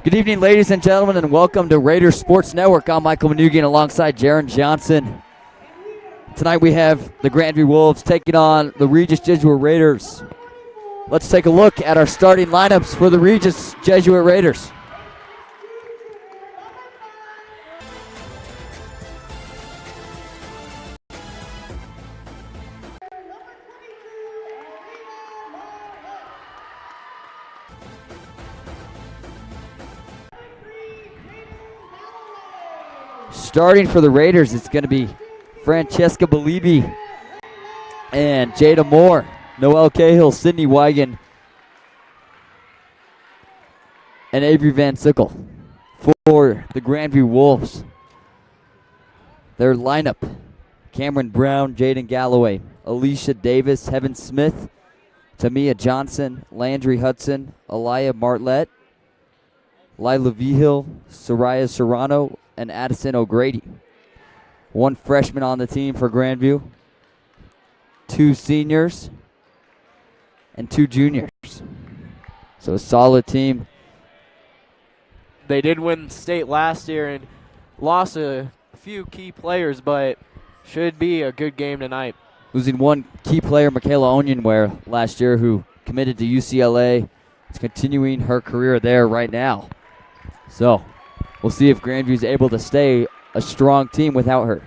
Good evening, ladies and gentlemen, and welcome to Raiders Sports Network. I'm Michael Manugian alongside Jaron Johnson. Tonight we have the Grandview Wolves taking on the Regis Jesuit Raiders. Let's take a look at our starting lineups for the Regis Jesuit Raiders. Starting for the Raiders, it's going to be Francesca Belibi and Jada Moore, Noelle Cahill, Sydney Wigan, and Avery Van Sickle for the Grandview Wolves. Their lineup: Cameron Brown, Jaden Galloway, Alicia Davis, Heaven Smith, Tamia Johnson, Landry Hudson, Aliyah Martlett, Lila Vigil, Soraya Serrano, and Addison O'Grady. One freshman on the team for Grandview, two seniors, and two juniors. So a solid team. They did win state last year and lost a few key players, but should be a good game tonight. Losing one key player, Michaela Onyenware, last year, who committed to UCLA. Is continuing her career there right now. So we'll see if Grandview is able to stay a strong team without her.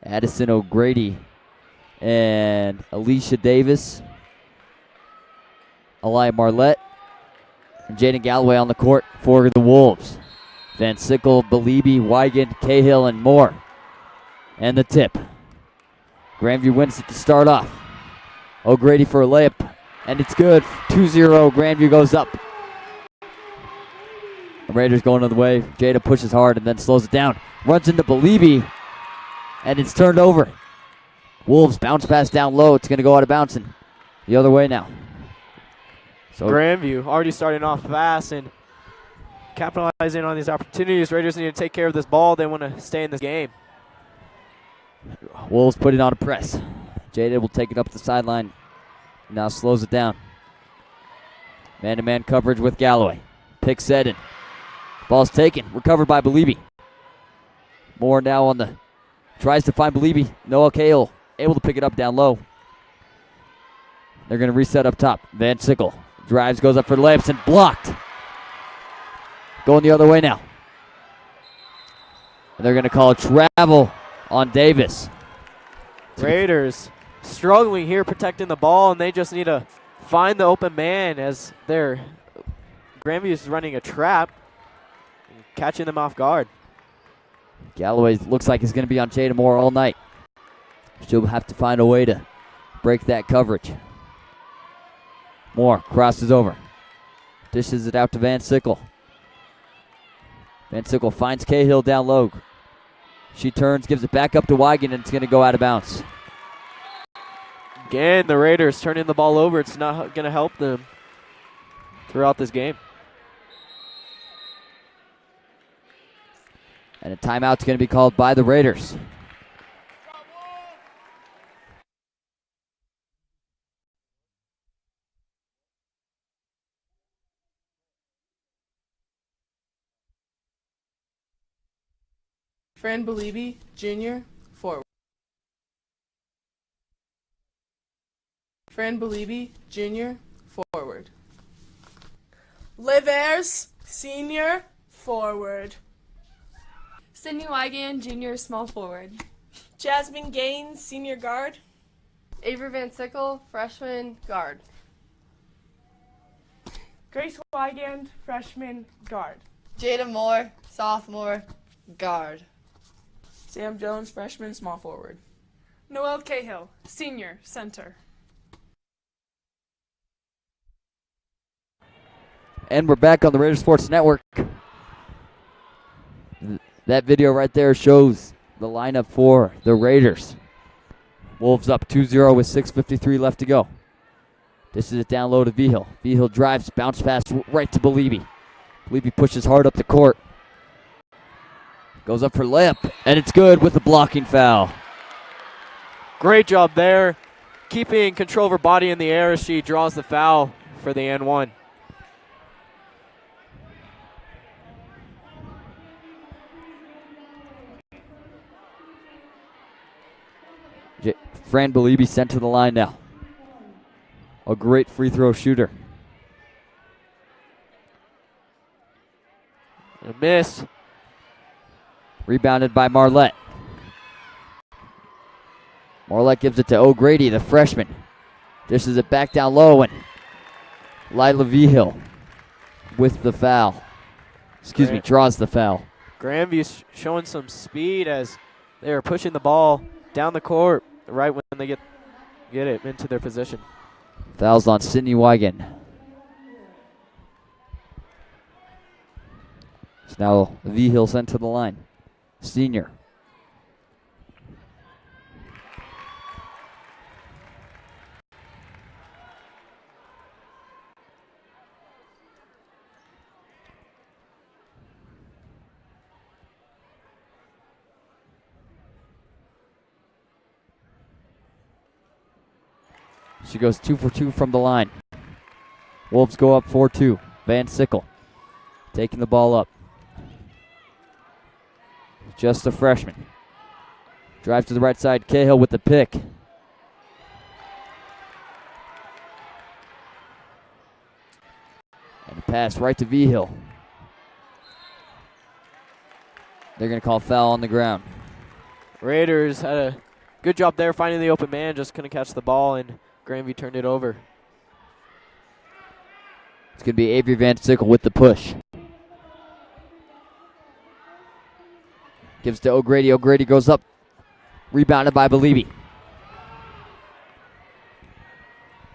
Addison O'Grady and Alicia Davis, Aliyah Marlette, and Jaden Galloway on the court for the Wolves. Van Sickle, Belibi, Wigan, Cahill, and Moore. And the tip. Grandview wins it to start off. O'Grady for a layup, and it's good. 2-0, Grandview goes up. The Raiders going the way. Jada pushes hard and then slows it down. Runs into Belibi, and it's turned over. Wolves bounce pass down low. It's going to go out of bounds and the other way now. So Grandview already starting off fast and capitalizing on these opportunities. Raiders need to take care of this ball. They want to stay in this game. Wolves putting on a press. Jada will take it up the sideline. Now slows it down. Man-to-man coverage with Galloway. Picks it in. Ball's taken. Recovered by Belibi. Moore now on the... Tries to find Belibi. Noelle Cahill able to pick it up down low. They're going to reset up top. Van Sickle drives, goes up for the layups, and blocked. Going the other way now. And they're going to call a travel on Davis. Raiders struggling here protecting the ball, and they just need to find the open man as their Grandview is running a trap and catching them off guard. Galloway looks like he's going to be on Jada Moore all night. She'll have to find a way to break that coverage. Moore crosses over. Dishes it out to Van Sickle. Van Sickle finds Cahill down low. She turns, gives it back up to Wigan, and it's going to go out of bounds. Again, the Raiders turning the ball over. It's not going to help them throughout this game. And a timeout's going to be called by the Raiders. Fran Belibi, Jr., forward. Fran Belibi, Jr., forward. Livers, Senior, forward. Sydney Wigan, Jr., small forward. Jasmine Gaines, Senior guard. Avery Van Sickle, freshman, guard. Grace Wygand, freshman, guard. Jada Moore, sophomore, guard. Sam Jones, freshman, small forward. Noelle Cahill, Senior, center. And we're back on the Raiders Sports Network. That video right there shows the lineup for the Raiders. Wolves up 2-0 with 6:53 left to go. This is it down low to Vigil. Vigil drives, bounce pass right to Belibi. Belibi pushes hard up the court. Goes up for layup, and it's good with the blocking foul. Great job there, keeping control of her body in the air as she draws the foul for the and one. Fran Belibi sent to the line now. A great free throw shooter. A miss. Rebounded by Marlette. Marlette gives it to O'Grady, the freshman. Dishes it back down low, and Lila Vigil with the foul. Draws the foul. Grandview showing some speed as they are pushing the ball down the court right when they get it into their position. Fouls on Sydney Wigan. So now Vigil sent to the line. Senior. She goes 2 for 2 from the line. Wolves go up 4-2. Van Sickle taking the ball up. Just a freshman. Drive to the right side. Cahill with the pick. And a pass right to Vigil. They're going to call foul on the ground. Raiders had a good job there finding the open man, just couldn't catch the ball, and Grandview turned it over. It's going to be Avery Van Sickle with the push. Gives to O'Grady. O'Grady goes up. Rebounded by Belibi.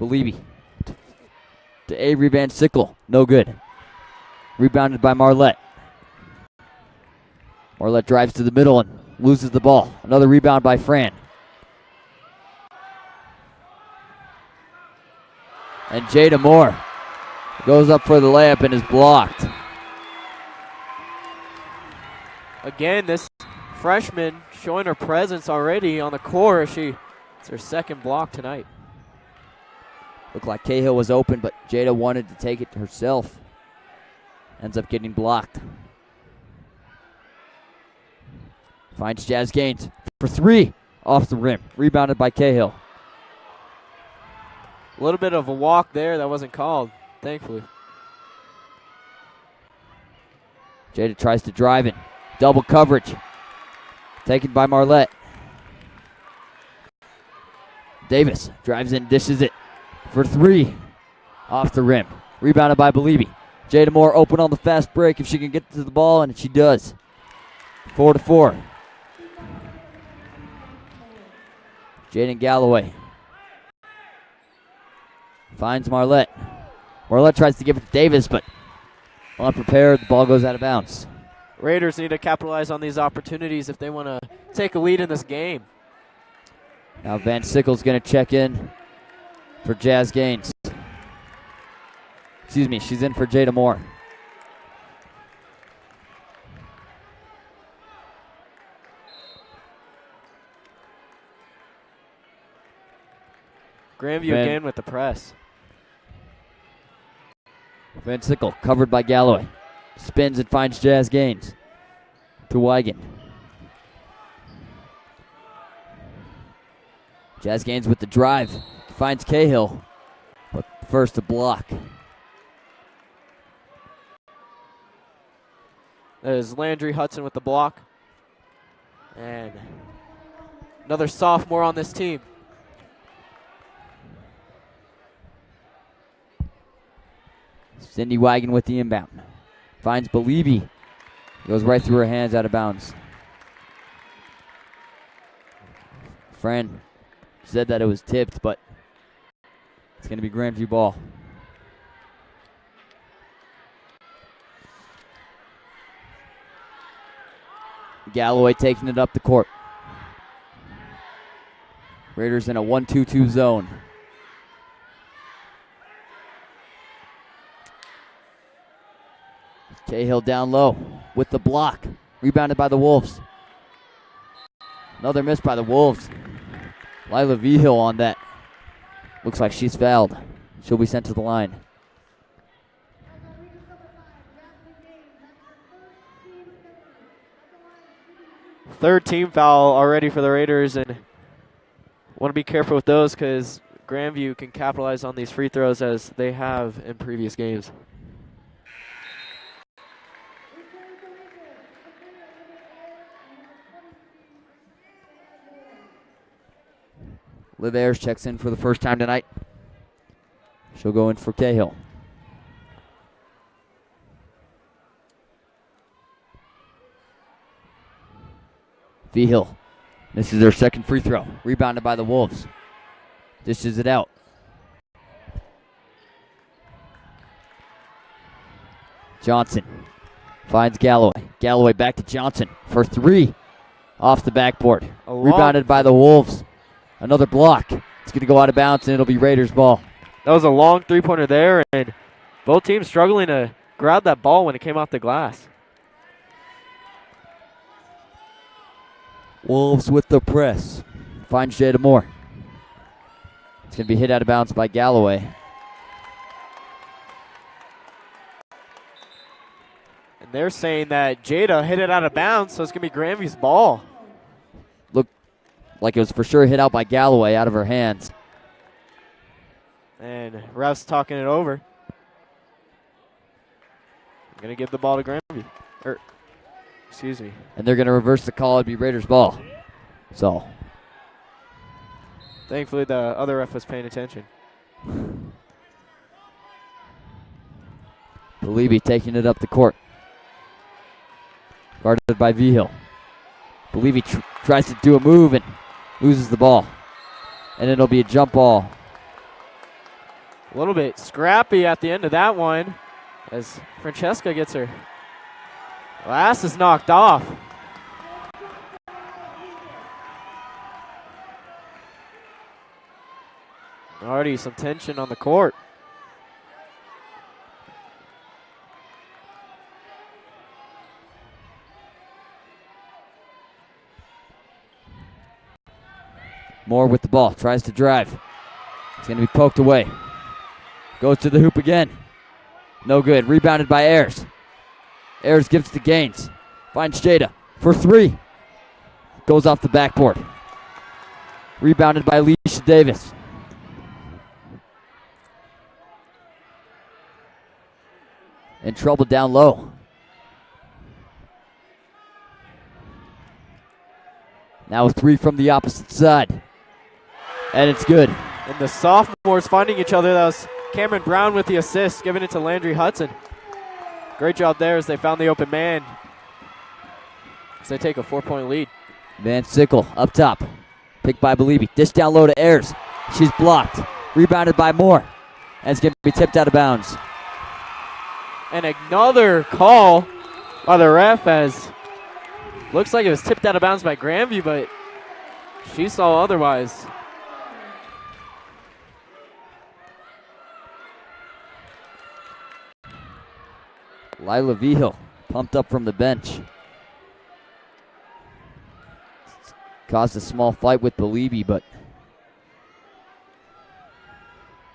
Belibi to Avery Van Sickle. No good. Rebounded by Marlette. Marlette drives to the middle and loses the ball. Another rebound by Fran. And Jada Moore goes up for the layup and is blocked. Again, this freshman showing her presence already on the court. It's her second block tonight. Looked like Cahill was open, but Jada wanted to take it herself. Ends up getting blocked. Finds Jazz Gaines for 3 off the rim. Rebounded by Cahill. A little bit of a walk there that wasn't called, thankfully. Jada tries to drive in. Double coverage. Taken by Marlette. Davis drives in, dishes it for 3 off the rim. Rebounded by Belibi. Jada Moore open on the fast break if she can get to the ball, and she does. 4-4. Jaden Galloway finds Marlette. Marlette tries to give it to Davis, but unprepared. The ball goes out of bounds. Raiders need to capitalize on these opportunities if they want to take a lead in this game. Now Van Sickle's going to check in for Jazz Gaines. Excuse me, she's in for Jada Moore. Grandview again with the press. Van Sickle covered by Galloway. Spins and finds Jazz Gaines to Wigan. Jazz Gaines with the drive. Finds Cahill, but first to block. There's Landry Hudson with the block. And another sophomore on this team. Cindy Wigan with the inbound. Finds Belibi. Goes right through her hands, out of bounds. Fran said that it was tipped, but it's going to be Grandview ball. Galloway taking it up the court. Raiders in a 1-2-2 zone. Cahill down low with the block. Rebounded by the Wolves. Another miss by the Wolves. Lila Vigil on that. Looks like she's fouled. She'll be sent to the line. Third team foul already for the Raiders, and want to be careful with those because Grandview can capitalize on these free throws as they have in previous games. Liv Ayers checks in for the first time tonight. She'll go in for Cahill. Vigil misses her second free throw. Rebounded by the Wolves. Dishes it out. Johnson finds Galloway. Galloway back to Johnson for three. Off the backboard. Rebounded by the Wolves. Another block. It's going to go out of bounds, and it'll be Raiders ball. That was a long three-pointer there, and both teams struggling to grab that ball when it came off the glass. Wolves with the press. Finds Jada Moore. It's going to be hit out of bounds by Galloway. And they're saying that Jada hit it out of bounds, so it's going to be Grandview's ball. Looked like it was for sure hit out by Galloway out of her hands. And ref's talking it over. I'm going to give the ball to Grandview. Excuse me. And they're going to reverse the call. It'd be Raiders ball. So. Thankfully, the other ref was paying attention. Beliebe taking it up the court. Guarded by Vigil. Beliebe tries to do a move and loses the ball. And it'll be a jump ball. A little bit scrappy at the end of that one as Francesca gets her glasses knocked off. Already some tension on the court. Moore with the ball, tries to drive. It's going to be poked away. Goes to the hoop again. No good. Rebounded by Ayers. Ayers gives it to Gaines. Finds Jada for three. Goes off the backboard. Rebounded by Alicia Davis. In trouble down low. Now a three from the opposite side. And it's good. And the sophomores finding each other. That was Cameron Brown with the assist, giving it to Landry Hudson. Great job there as they found the open man. As they take a 4-point lead. Van Sickle up top. Picked by Beliebe. Dish down low to Ayers. She's blocked. Rebounded by Moore. And it's going to be tipped out of bounds. And another call by the ref as looks like it was tipped out of bounds by Grandview, but she saw otherwise. Lila Vigil pumped up from the bench. Caused a small fight with Beliebe, but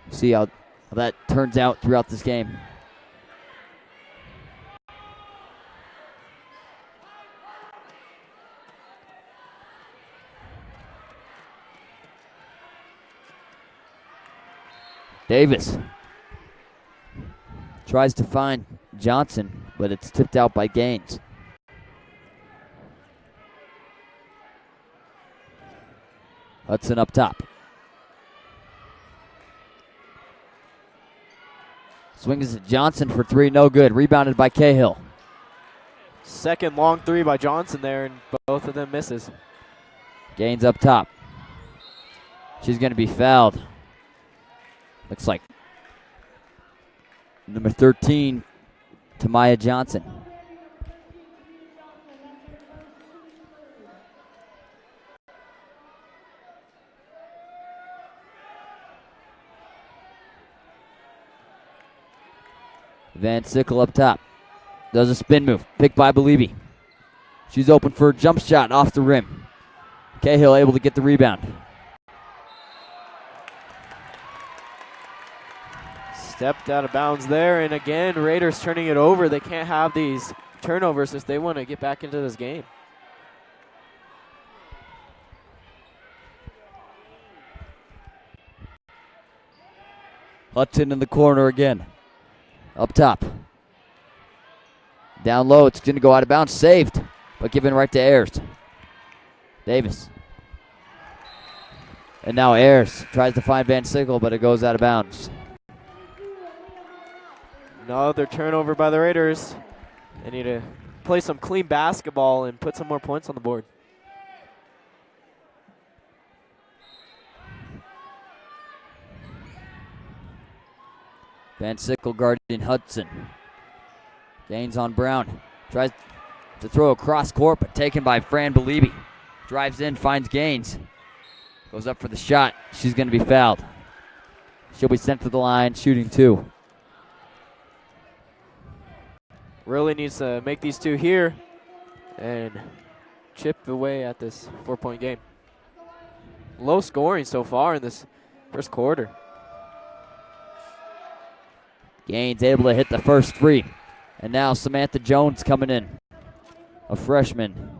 see how that turns out throughout this game. Davis tries to find Johnson, but it's tipped out by Gaines. Hudson up top. Swings at Johnson for three, no good. Rebounded by Cahill. Second long three by Johnson there, and both of them misses. Gaines up top. She's going to be fouled. Looks like number 13, Tamaya Johnson. Van Sickle up top. Does a spin move. Picked by Beliebe. She's open for a jump shot off the rim. Cahill able to get the rebound. Stepped out of bounds there, and again, Raiders turning it over. They can't have these turnovers if they want to get back into this game. Hudson in the corner again. Up top. Down low, it's going to go out of bounds. Saved, but given right to Ayers. Davis. And now Ayers tries to find Van Sickle, but it goes out of bounds. Another turnover by the Raiders. They need to play some clean basketball and put some more points on the board. Van Sickle guarding Hudson. Gains on Brown. Tries to throw across court, but taken by Fran Belibi. Drives in, finds Gaines. Goes up for the shot. She's going to be fouled. She'll be sent to the line, shooting 2. Really needs to make these 2 here and chip away at this 4-point game. Low scoring so far in this first quarter. Gaines able to hit the first 3. And now Samantha Jones coming in. A freshman.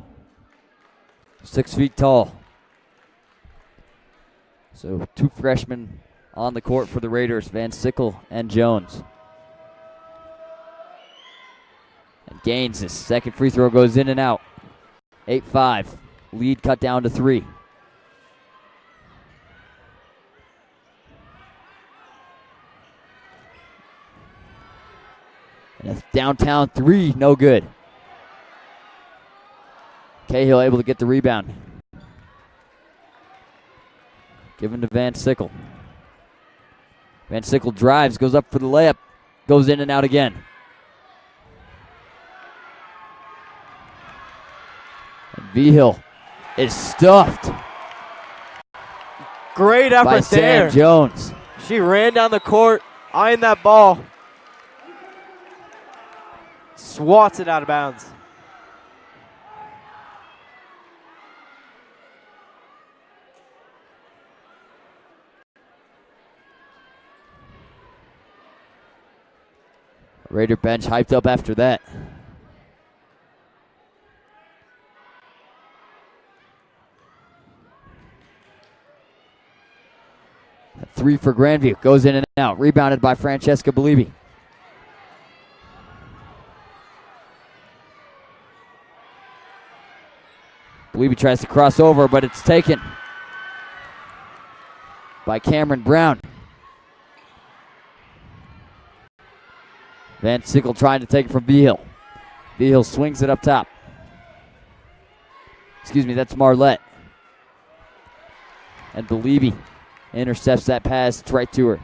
6 feet tall. So 2 freshmen on the court for the Raiders, Van Sickle and Jones. And Gaines, his second free throw goes in and out. 8-5. Lead cut down to 3. And a downtown 3, no good. Cahill able to get the rebound. Given to Van Sickle. Van Sickle drives, goes up for the layup, goes in and out again. And Vigil is stuffed. Great effort by there. Sam Jones. She ran down the court, eyeing that ball. Swats it out of bounds. Raider bench hyped up after that. A 3 for Grandview. Goes in and out. Rebounded by Francesca Belibi. Belibi tries to cross over, but it's taken by Cameron Brown. Van Sickle trying to take it from Vigil. Vigil swings it up top. Excuse me, that's Marlette. And Belibi intercepts that pass. It's right to her.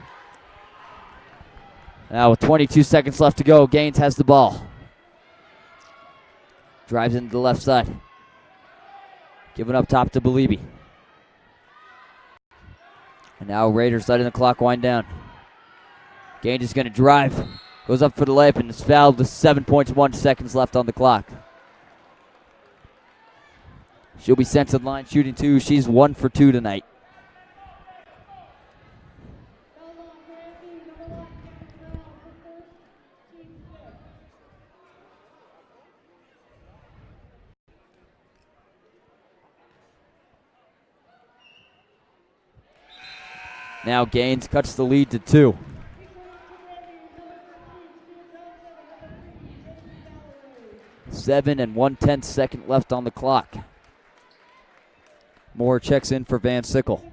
Now with 22 seconds left to go, Gaines has the ball. Drives into the left side. Giving up top to Belibi. And now Raiders letting the clock wind down. Gaines is going to drive. Goes up for the layup and is fouled with 7.1 seconds left on the clock. She'll be sent to the line shooting 2. She's 1 for 2 tonight. Now Gaines cuts the lead to 2. Seven and 1/10 second left on the clock. Moore checks in for Van Sickle.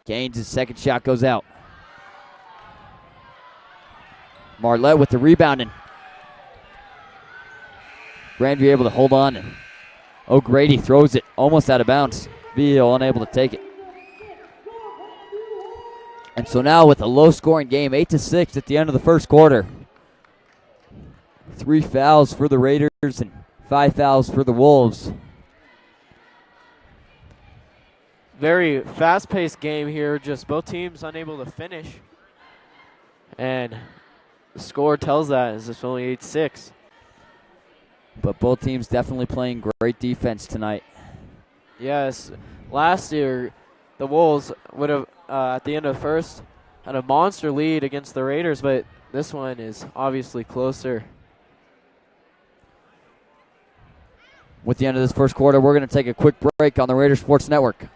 Gaines' second shot goes out. Marlette with the rebounding. Grandview able to hold on, and O'Grady throws it almost out of bounds. Vigil unable to take it. And so now with a low-scoring game, 8-6 at the end of the first quarter. 3 fouls for the Raiders and 5 fouls for the Wolves. Very fast-paced game here. Just both teams unable to finish. And the score tells that as it's only 8-6. But both teams definitely playing great defense tonight. Yes. Last year, the Wolves would have, at the end of the first, had a monster lead against the Raiders, but this one is obviously closer. with the end of this first quarter. We're going to take a quick break on the Raider Sports Network.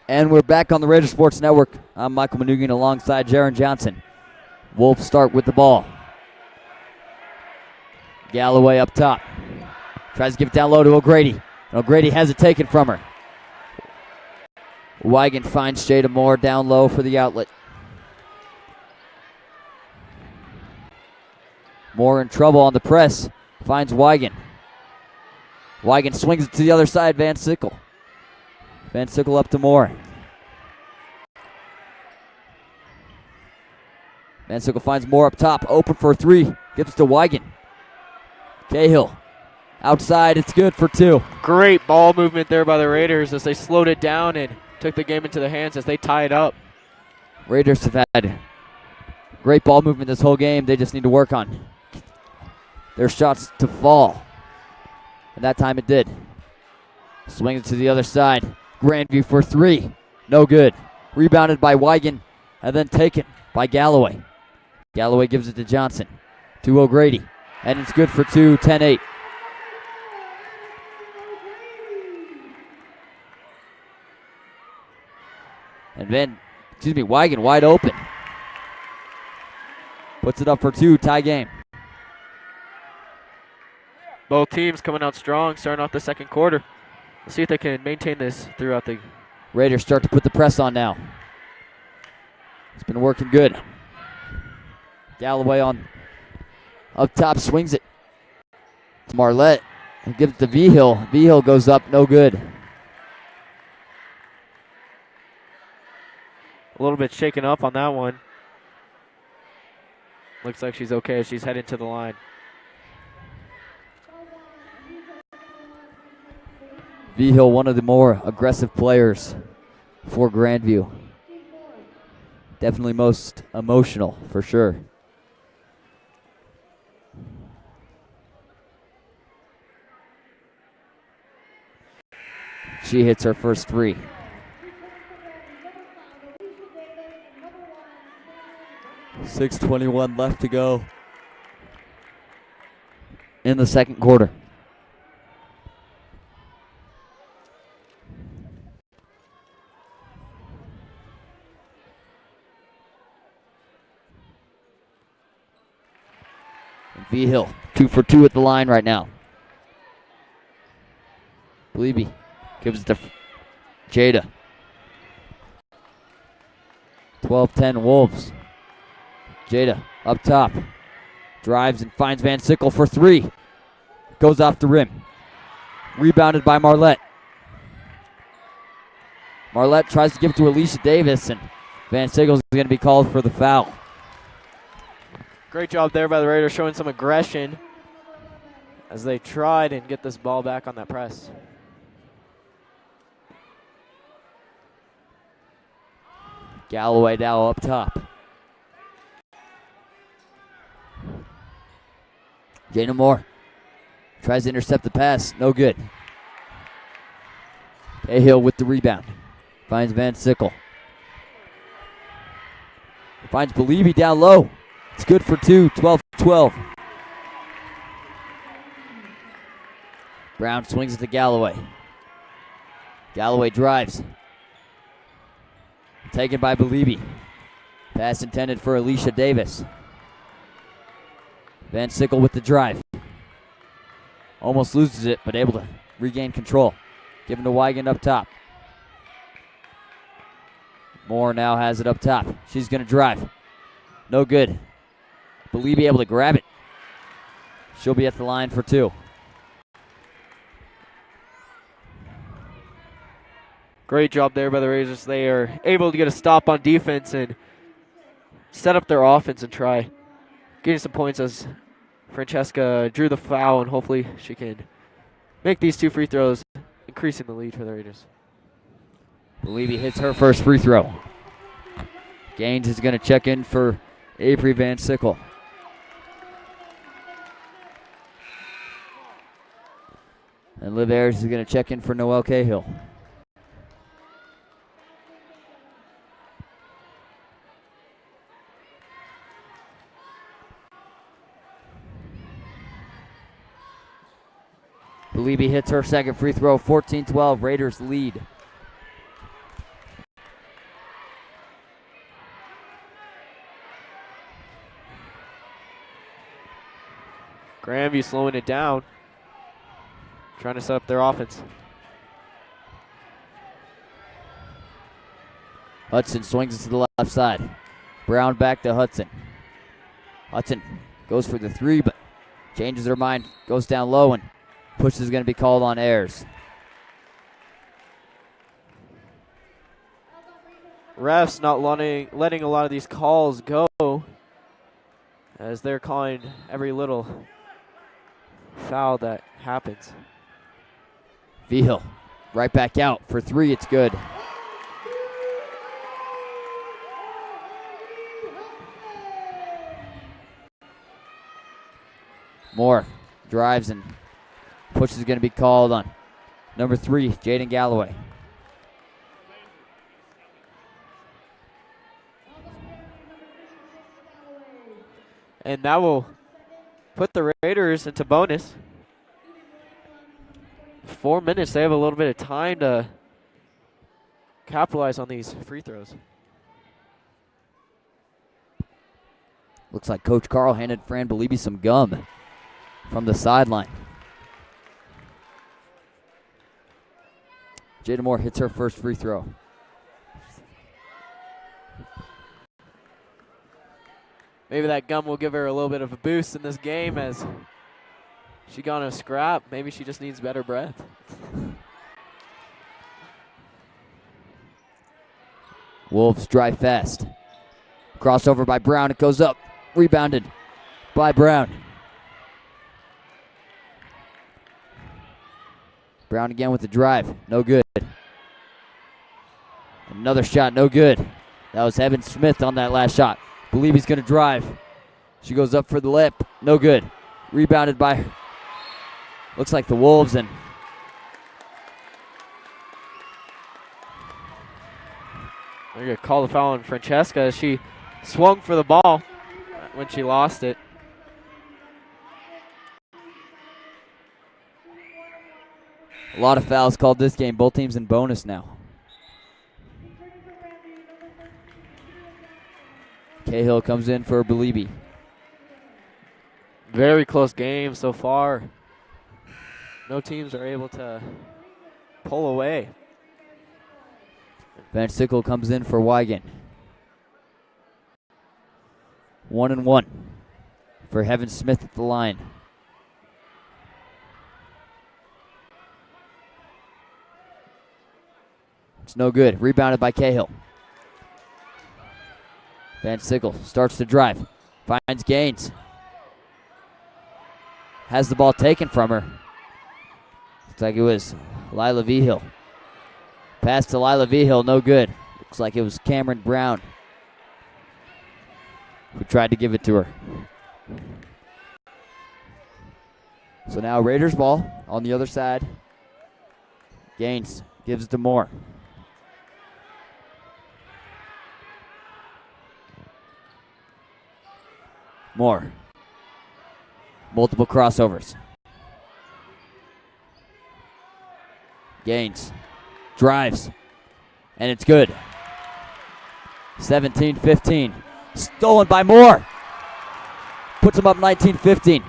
And we're back on the Raider Sports Network. I'm Michael Manugian alongside Jaron Johnson. Wolves start with the ball. Galloway up top. Tries to give it down low to O'Grady. And O'Grady has it taken from her. Wigan finds Jada Moore down low for the outlet. Moore in trouble on the press. Finds Wigan. Wigan swings it to the other side. Van Sickle. Van Sickle up to Moore. Van Sickle finds Moore up top. Open for three. Gives it to Wigan. Cahill. Outside. It's good for two. Great ball movement there by the Raiders as they slowed it down and took the game into their hands as they tie it up. Raiders have had great ball movement this whole game. They just need to work on their shots to fall. And that time it did. Swing it to the other side. Grandview for three. No good. Rebounded by Wigan and then taken by Galloway. Galloway gives it to Johnson. To O'Grady. And it's good for two. 10-8. And then, Wigan wide open. Puts it up for two. Tie game. Both teams coming out strong, starting off the second quarter. Let's see if they can maintain this throughout the... Raiders start to put the press on now. It's been working good. Galloway on up top, swings it. It's Marlette. He gives it to V-Hill. V-Hill goes up, no good. A little bit shaken up on that one. Looks like she's okay as she's heading to the line. V-Hill, one of the more aggressive players for Grandview. Definitely most emotional, for sure. She hits her first three. .6:21 left to go in the second quarter. V-Hill, 2 for 2 at the line right now. Bleeby gives it to Jada. 12-10 Wolves. Jada up top. Drives and finds Van Sickle for three. Goes off the rim. Rebounded by Marlette. Marlette tries to give it to Alicia Davis, and Van Sickle's going to be called for the foul. Great job there by the Raiders, showing some aggression as they tried and get this ball back on that press. Galloway now up top. Jada Moore tries to intercept the pass. No good. Cahill with the rebound. Finds Van Sickle. Finds Bleeby down low. It's good for two. 12-12. Brown swings it to Galloway. Galloway drives. Taken by Bleeby. Pass intended for Alicia Davis. Van Sickle with the drive. Almost loses it, but able to regain control. Given to Wigan up top. Moore now has it up top. She's going to drive. No good. Bleeby able to grab it. She'll be at the line for two. Great job there by the Raiders. They are able to get a stop on defense and set up their offense and try getting some points as Francesca drew the foul, and hopefully she can make these 2 free throws, increasing the lead for the Raiders. Believe he hits her first free throw. Gaines is going to check in for Avery Van Sickle. And Liv Ayers is going to check in for Noelle Cahill. Believe he hits her second free throw. 14-12, Raiders lead. Grandview slowing it down, trying to set up their offense. Hudson swings it to the left side. Brown back to Hudson. Hudson goes for the 3, but changes her mind, goes down low, and push is going to be called on Ayers. Refs not letting a lot of these calls go, as they're calling every little foul that happens. Vigil right back out for 3. It's good. Moore drives and push is going to be called on number 3, Jaden Galloway. And that will put the Raiders into bonus. 4 minutes, they have a little bit of time to capitalize on these free throws. Looks like Coach Carl handed Fran Beliebe some gum from the sideline. Jada Moore hits her first free throw. Maybe that gum will give her a little bit of a boost in this game, as she got a scrap. Maybe she just needs better breath. Wolves drive fast. Crossover by Brown. It goes up. Rebounded by Brown. Brown again with the drive. No good. Another shot. No good. That was Evan Smith on that last shot. Believe he's going to drive. She goes up for the lip. No good. Rebounded by, looks like the Wolves, and they're going to call the foul on Francesca as she swung for the ball when she lost it. a lot of fouls called this game. Both teams in bonus now. Cahill comes in for Beliebe. Very close game so far. No teams are able to pull away. Van Sickle comes in for Wigan. 1-1 for Heaven Smith at the line. It's no good. Rebounded by Cahill. Van Sickle starts to drive. Finds Gaines. Has the ball taken from her. Looks like it was Lila Vigil. Pass to Lila Vigil, no good. Looks like it was Cameron Brown who tried to give it to her. So now Raiders ball on the other side. Gaines gives it to Moore. Moore. Multiple crossovers. Gaines drives, and it's good. 17-15. Stolen by Moore. Puts them up 19-15.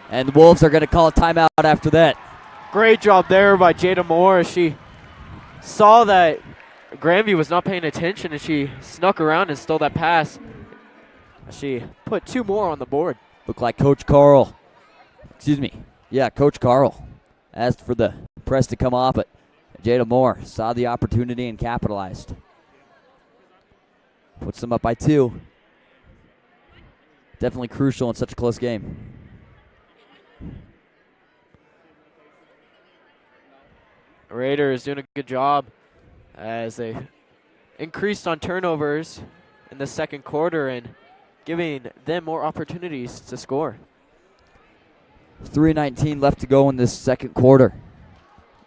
And the Wolves are going to call a timeout after that. Great job there by Jada Moore. She saw that Grandview was not paying attention, and she snuck around and stole that pass. She put 2 more on the board. Looked like Coach Carl. Coach Carl asked for the press to come off, but Jada Moore saw the opportunity and capitalized. Puts them up by 2. Definitely crucial in such a close game. Raiders doing a good job as they increased on turnovers in the second quarter and giving them more opportunities to score. 3:19 left to go in this second quarter.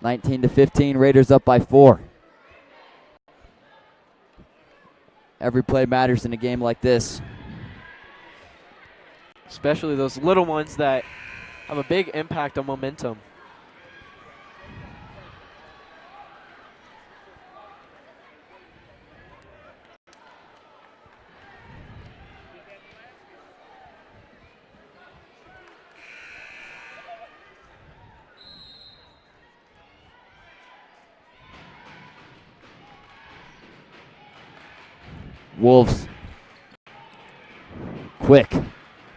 19-15, Raiders up by 4. Every play matters in a game like this. Especially those little ones that have a big impact on momentum. Wolves. Quick.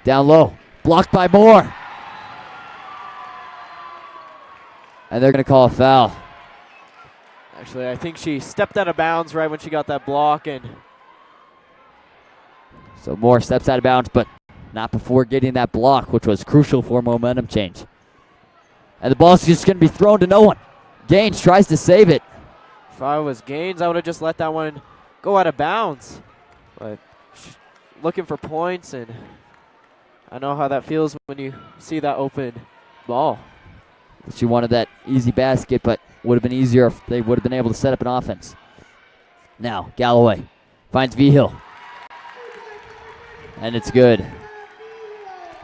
Down low. Blocked by Moore. And they're going to call a foul. Actually, I think she stepped out of bounds right when she got that block. And So Moore steps out of bounds, but not before getting that block, which was crucial for momentum change. And the ball's just going to be thrown to no one. Gaines tries to save it. if I was Gaines, I would have just let that one go out of bounds. But looking for points, and I know how that feels when you see that open ball. She wanted that easy basket, but would have been easier if they would have been able to set up an offense. Now, Galloway finds V-Hill. And it's good.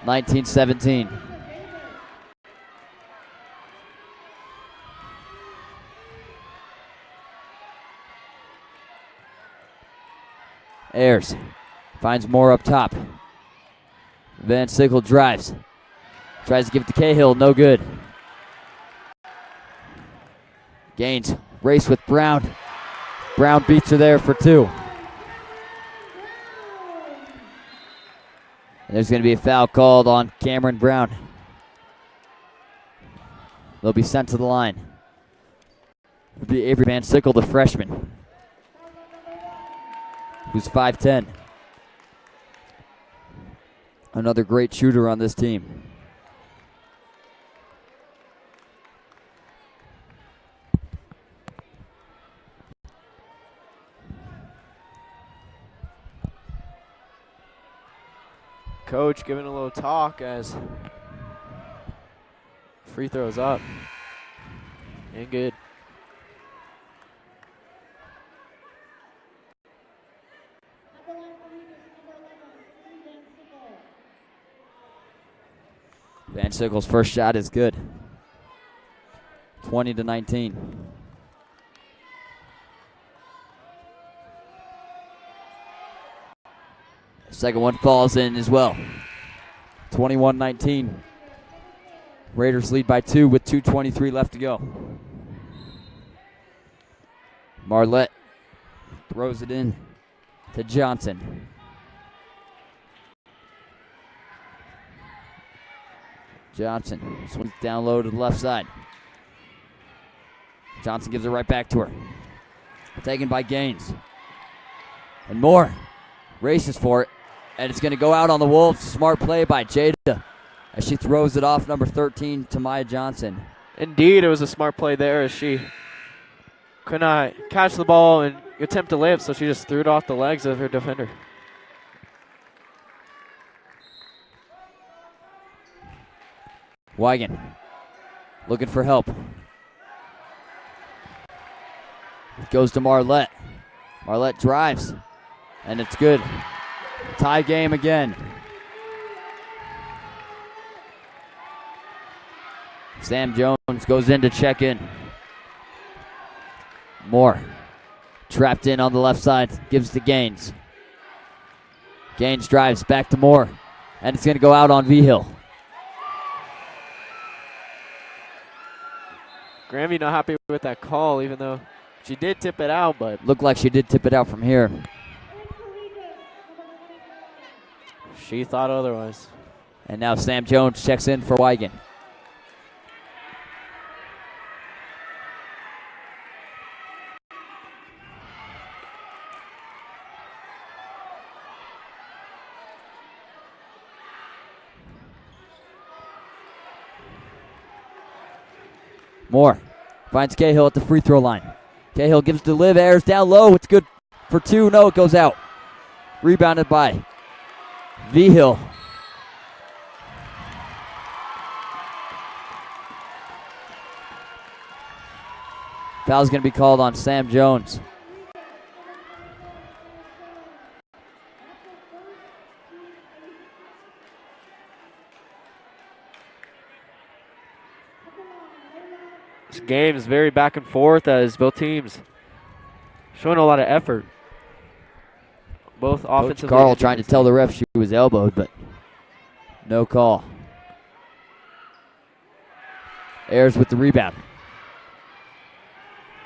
19-17. Ayers finds Moore up top. Van Sickle drives. Tries to give it to Cahill, no good. Gaines race with Brown. Brown beats her there for two. And there's going to be a foul called on Cameron Brown. They'll be sent to the line. It'll be Avery Van Sickle, the freshman, who's 5'10". Another great shooter on this team. Coach giving a little talk as free throws up. And good. Van Sickle's first shot is good. 20-19. Second one falls in as well. 21-19. Raiders lead by 2 with 2:23 left to go. Marlette throws it in to Johnson. Johnson swings down low to the left side. Johnson gives it right back to her. Taken by Gaines. And Moore races for it. And it's going to go out on the Wolves. Smart play by Jada as she throws it off number 13 to Maya Johnson. Indeed, it was a smart play there as she could not catch the ball and attempt to layup, so she just threw it off the legs of her defender. Wigan looking for help. It goes to Marlette. Marlette drives, and it's good. Tie game again. Sam Jones goes in to check in. Moore trapped in on the left side, gives to Gaines. Gaines drives back to Moore, and it's going to go out on V-Hill. Grandview not happy with that call, even though she did tip it out, but Looked like she did tip it out from here. she thought otherwise. And now Sam Jones checks in for Wigan. Moore finds Cahill at the free throw line. Cahill gives to Liv. Ayers down low. It's good for two. No, it goes out. Rebounded by Vigil. Foul's going to be called on Sam Jones. This game is very back and forth as both teams showing a lot of effort. Both Coach offensively. Carl trying to tell the ref she was elbowed, but no call. Ayers with the rebound.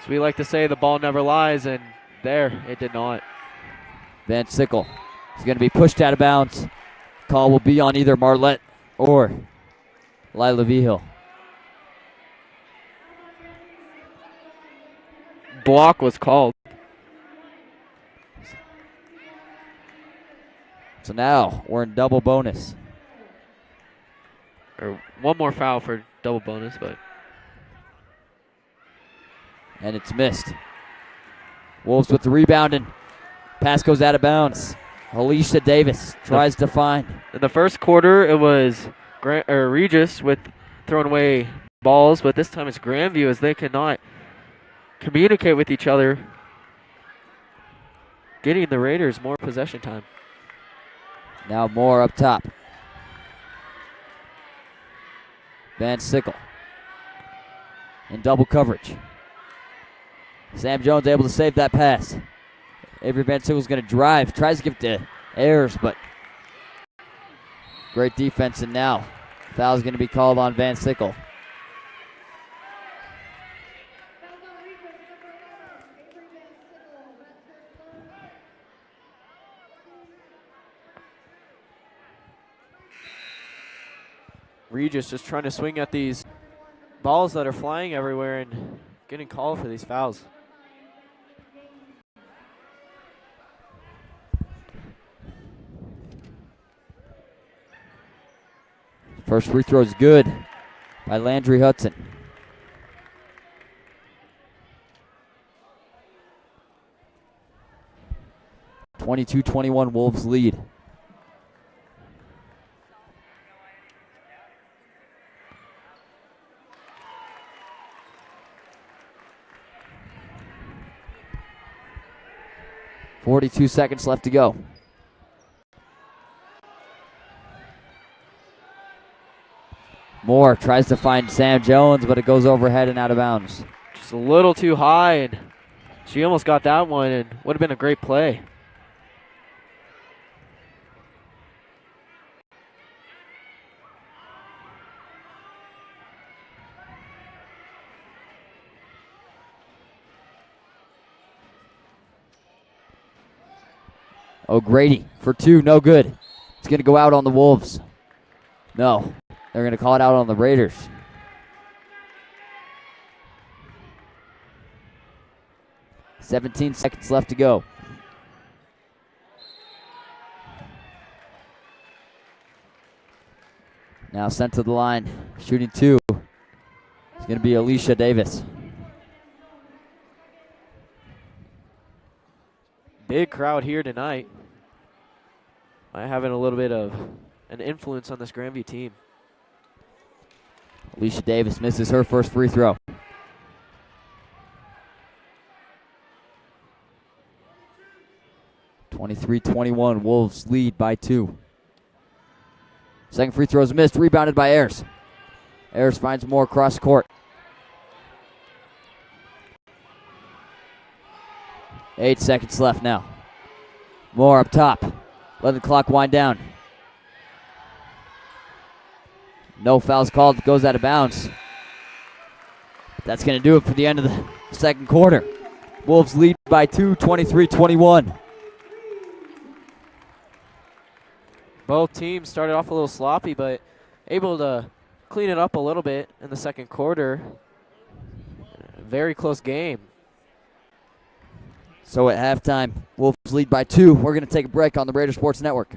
So we like to say the ball never lies, and there, it did not. Van Sickle is going to be pushed out of bounds. Call will be on either Marlette or Lila Vigil. Block was called. So now we're in double bonus. Or one more foul for double bonus, but. And it's missed. Wolves with the rebound, and pass goes out of bounds. Alicia Davis tries to find. In the first quarter, it was Regis with throwing away balls, but this time it's Grandview as they cannot communicate with each other, getting the Raiders more possession time. Now Moore up top. Van Sickle in double coverage. Sam Jones able to save that pass. Avery Van Sickle's going to drive, tries to give it to Ayers, but great defense, and now foul's going to be called on Van Sickle. Regis just trying to swing at these balls that are flying everywhere and getting called for these fouls. First free throw is good by Landry Hudson. (22-21) Wolves lead. .42 seconds left to go. Moore tries to find Sam Jones, but it goes overhead and out of bounds. Just a little too high, and she almost got that one, and would have been a great play. O'Grady for two, no good. It's going to go out on the Wolves. No, they're going to call it out on the Raiders. .17 seconds left to go. Now sent to the line, shooting two. It's going to be Alicia Davis. Big crowd here tonight. Might having a little bit of an influence on this Grandview team. Alicia Davis misses her first free throw. (23-21) Wolves lead by two. Second free throw is missed, rebounded by Ayers. Ayers finds Moore cross court. 8 seconds left now. Moore up top. Let the clock wind down. No fouls called. Goes out of bounds. That's going to do it for the end of the second quarter. Wolves lead by two, 23-21. Both teams started off a little sloppy, but able to clean it up a little bit in the second quarter. Very close game. So at halftime, Wolves lead by two. We're going to take a break on the Raider Sports Network.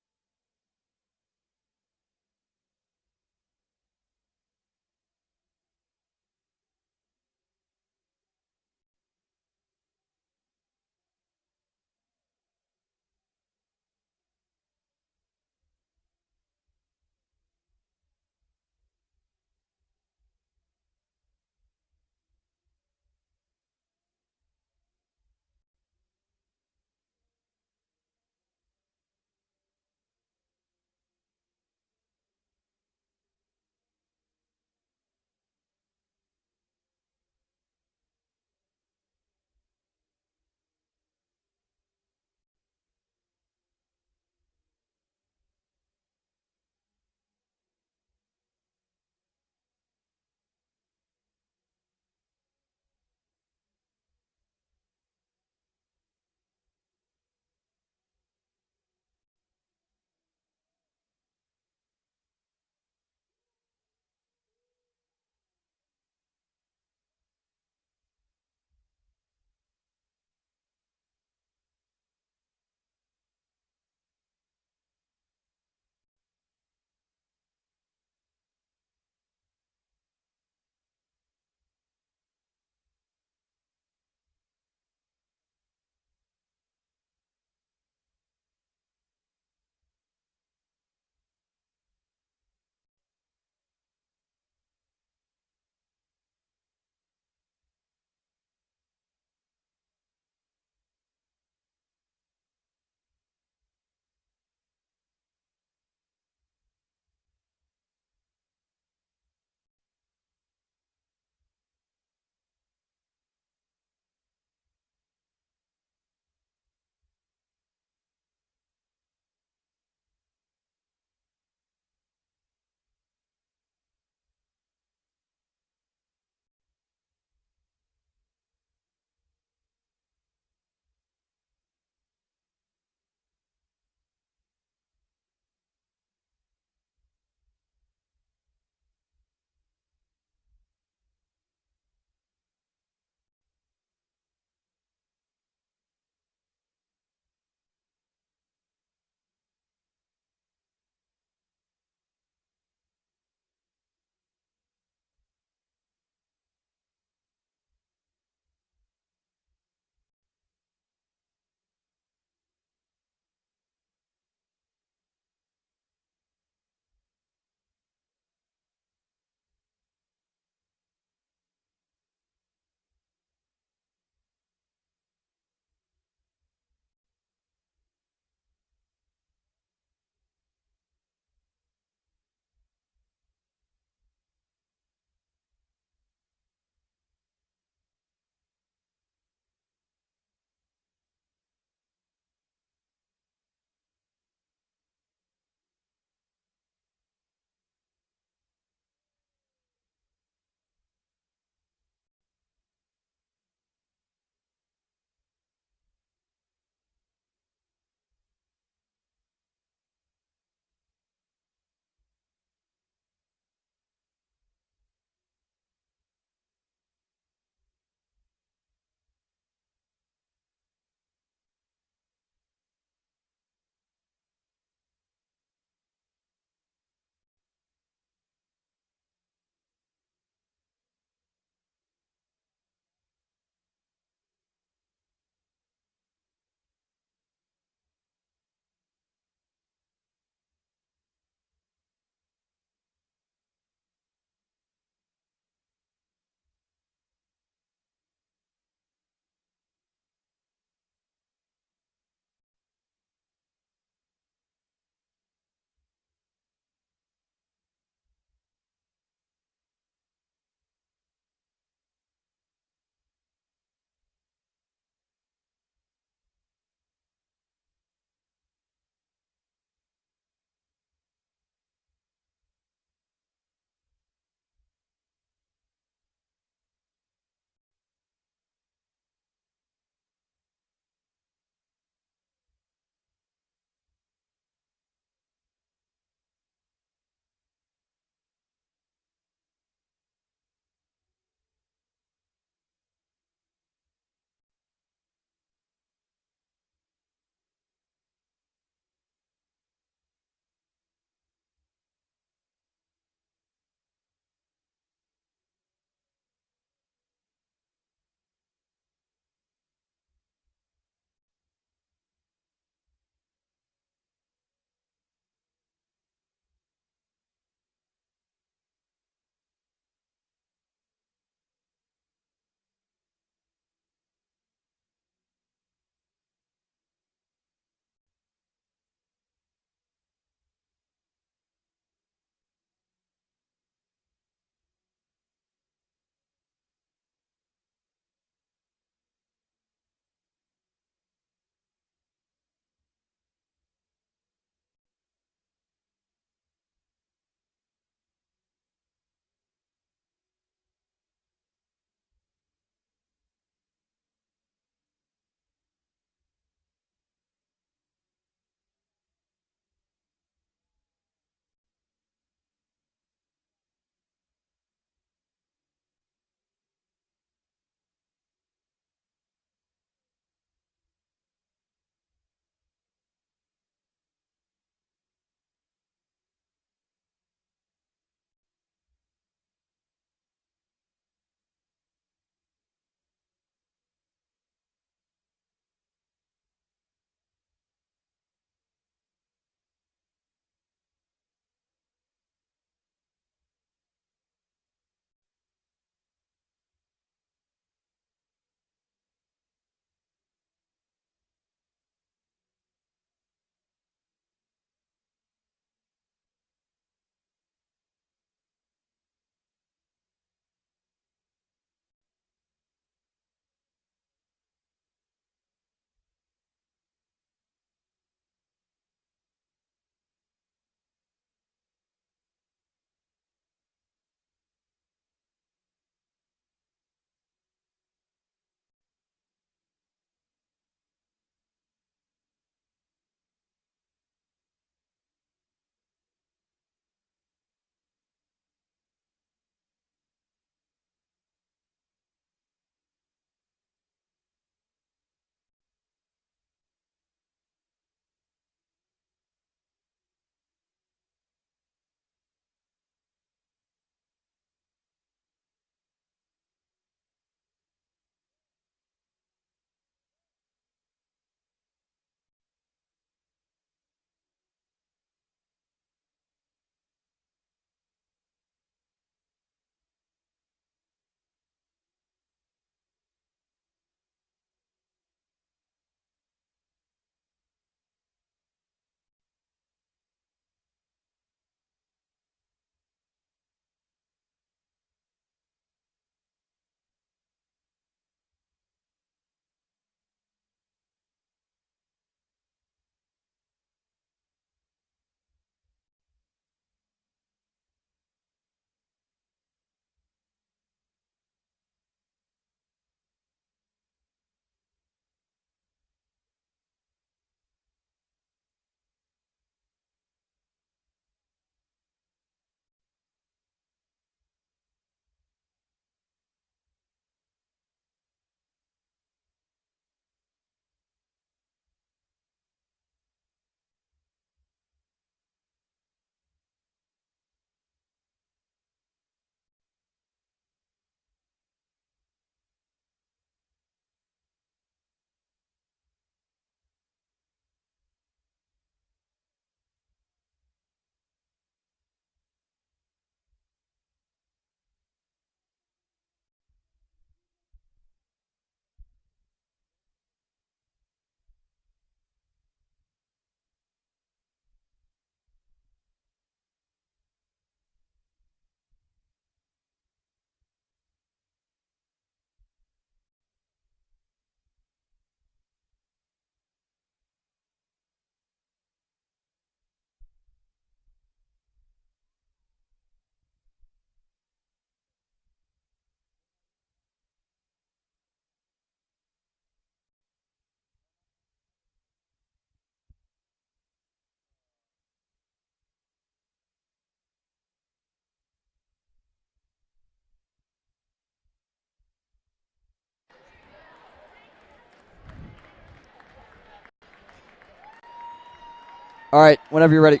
All right, whenever you're ready.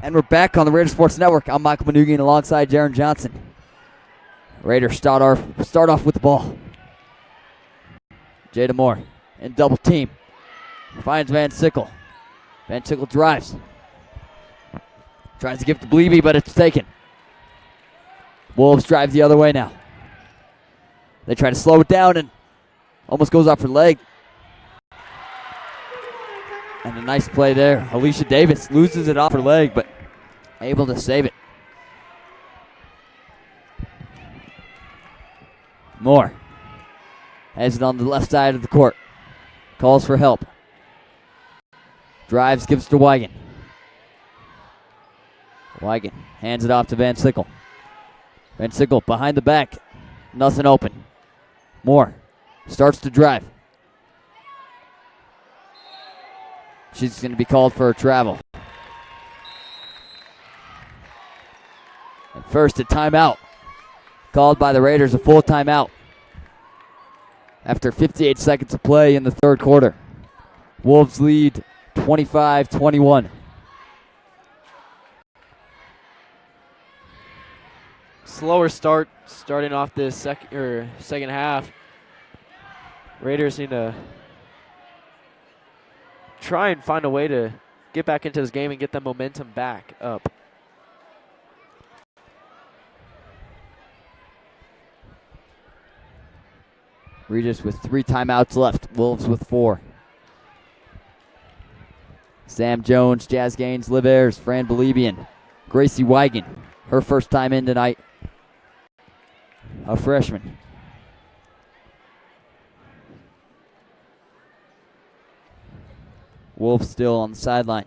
And we're back on the Raider Sports Network. I'm Michael Manugian alongside Jaron Johnson. Raiders start off with the ball. Jada Moore in double team. Finds Van Sickle. Van Sickle drives. Tries to give it to Bleeby, but it's taken. Wolves drive the other way now. They try to slow it down and almost goes off her leg. And a nice play there. Alicia Davis loses it off her leg, but able to save it. Moore has it on the left side of the court. Calls for help. Drives, gives to Wigan. Wigan hands it off to Van Sickle. Van Sickle behind the back. Nothing open. Moore starts to drive. She's going to be called for a travel. And first, a timeout. Called by the Raiders, a full timeout. After 58 seconds of play in the third quarter. Wolves lead 25-21. Slower start starting off this second half. Raiders need to try and find a way to get back into this game and get the momentum back up. Regis with 3 timeouts left. Wolves with 4. Sam Jones, Jazz Gaines, Liv Ayers, Fran Belibian, Gracie Wigan. Her first time in tonight. A freshman. Wolves still on the sideline.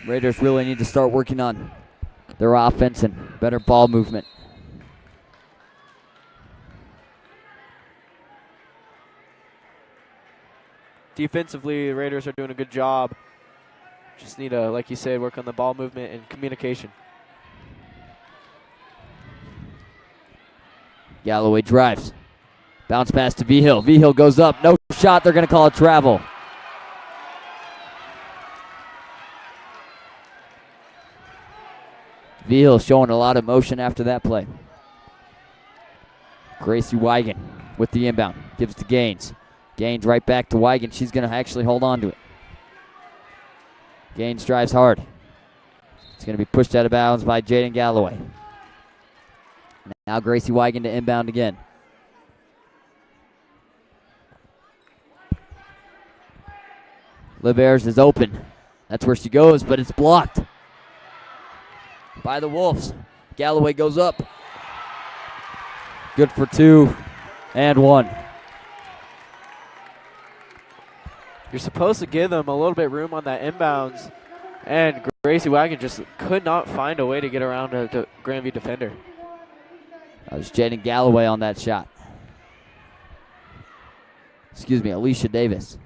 Raiders really need to start working on their offense and better ball movement. Defensively, the Raiders are doing a good job. Just need to, like you said, work on the ball movement and communication. Galloway drives. Bounce pass to V-Hill. V-Hill goes up. No shot. They're going to call it travel. V-Hill showing a lot of motion after that play. Gracie Wigan with the inbound. Gives to Gaines. Gaines right back to Wigan. She's going to actually hold on to it. Gaines drives hard. It's going to be pushed out of bounds by Jaden Galloway. Now Gracie Wigan to inbound again. Liv Ayers is open. That's where she goes, but it's blocked by the Wolves. Galloway goes up. Good for 2 and 1. You're supposed to give them a little bit room on that inbounds, and Gracie Wigan just could not find a way to get around the Grandview defender. That was Jaden Galloway on that shot. Excuse me, Alicia Davis.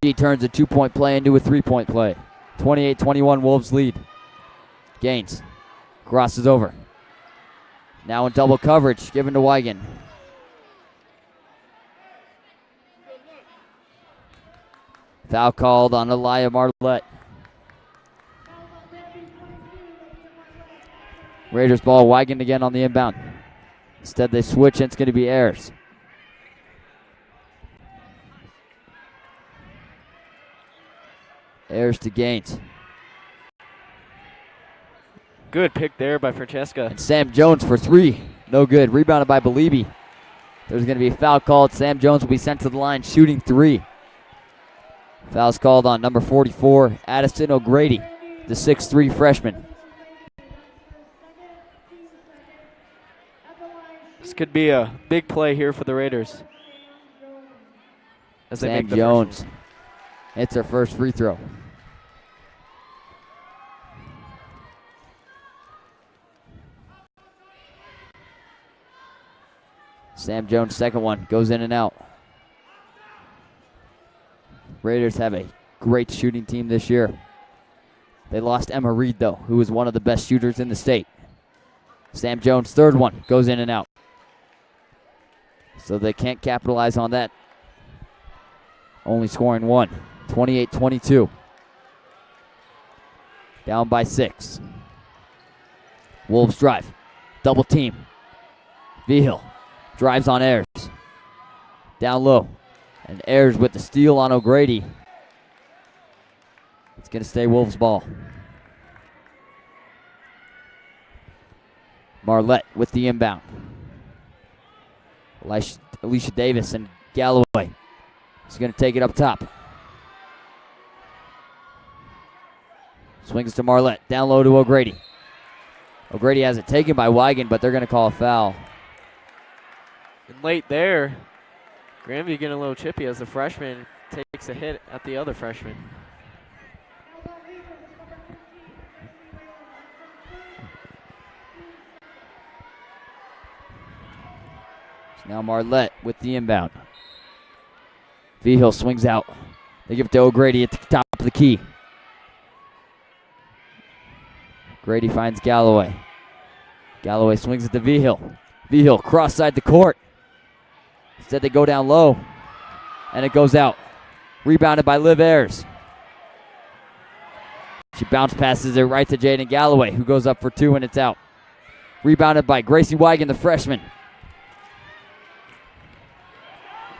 She turns a 2-point play into a 3-point play. 28-21 Wolves lead. Gaines crosses over. Now in double coverage, given to Wigan. Foul called on Elia Marlette. Raiders ball, Wigan again on the inbound. Instead they switch and it's going to be Ayers. Ayers to Gaines. Good pick there by Francesca. And Sam Jones for 3. No good. Rebounded by Belibi. There's going to be a foul called. Sam Jones will be sent to the line shooting 3. Foul's called on number 44, Addison O'Grady, the 6'3 freshman. This could be a big play here for the Raiders. As they Sam make the Jones first one. hits her first free throw. Sam Jones' second one goes in and out. Raiders have a great shooting team this year. They lost Emma Reed, though, who is one of the best shooters in the state. Sam Jones' third one goes in and out. So they can't capitalize on that. Only scoring one, 28-22. Down by 6. Wolves drive. Double team. Vigil drives on Ayers. Down low. And Ayers with the steal on O'Grady. It's going to stay Wolves ball. Marlette with the inbound. Alicia Davis and Galloway. He's going to take it up top. Swings to Marlette. Down low to O'Grady. O'Grady has it taken by Wigan, but they're going to call a foul. And late there, Grandview getting a little chippy as the freshman takes a hit at the other freshman. Now Marlette with the inbound. Vigil swings out. They give it to O'Grady at the top of the key. Grady finds Galloway. Galloway swings it to Vigil. Vigil cross side the court. Instead they go down low. And it goes out. Rebounded by Liv Ayers. She bounce passes it right to Jaden Galloway, who goes up for 2 and it's out. Rebounded by Gracie Wigan, the freshman.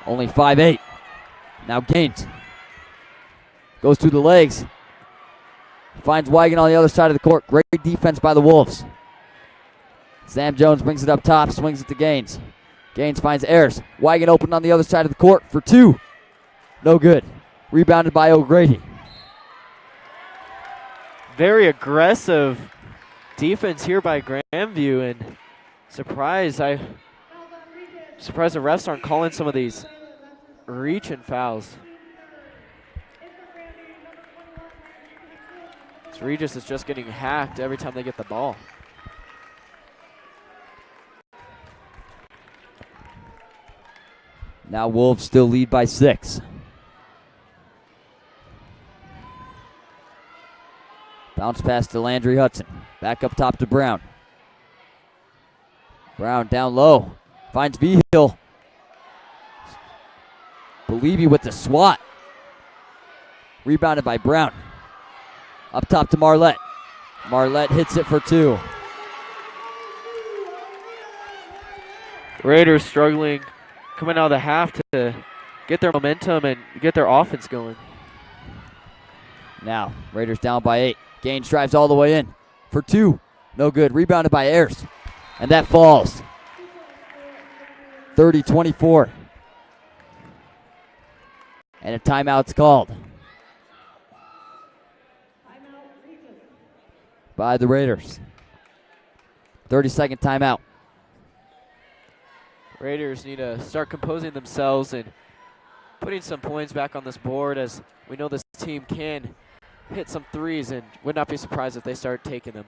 Only 5'8". Now Gaines goes through the legs. Finds Wigan on the other side of the court. Great defense by the Wolves. Sam Jones brings it up top, swings it to Gaines. Gaines finds Ayers. Wigan open on the other side of the court for 2. No good. Rebounded by O'Grady. Very aggressive defense here by Grandview, and surprised the refs aren't calling some of these reach-in fouls. So Regis is just getting hacked every time they get the ball. Now Wolves still lead by 6. Bounce pass to Landry Hudson. Back up top to Brown. Brown down low. Finds Vigil. Believey with the swat. Rebounded by Brown. Up top to Marlette. Marlette hits it for 2. Raiders struggling coming out of the half to get their momentum and get their offense going. Now, Raiders down by 8. Gaines drives all the way in for 2. No good. Rebounded by Ayers. And that falls. 30-24. And a timeout's called by the Raiders. 30-second timeout. Raiders need to start composing themselves and putting some points back on this board, as we know this team can hit some threes and would not be surprised if they start taking them.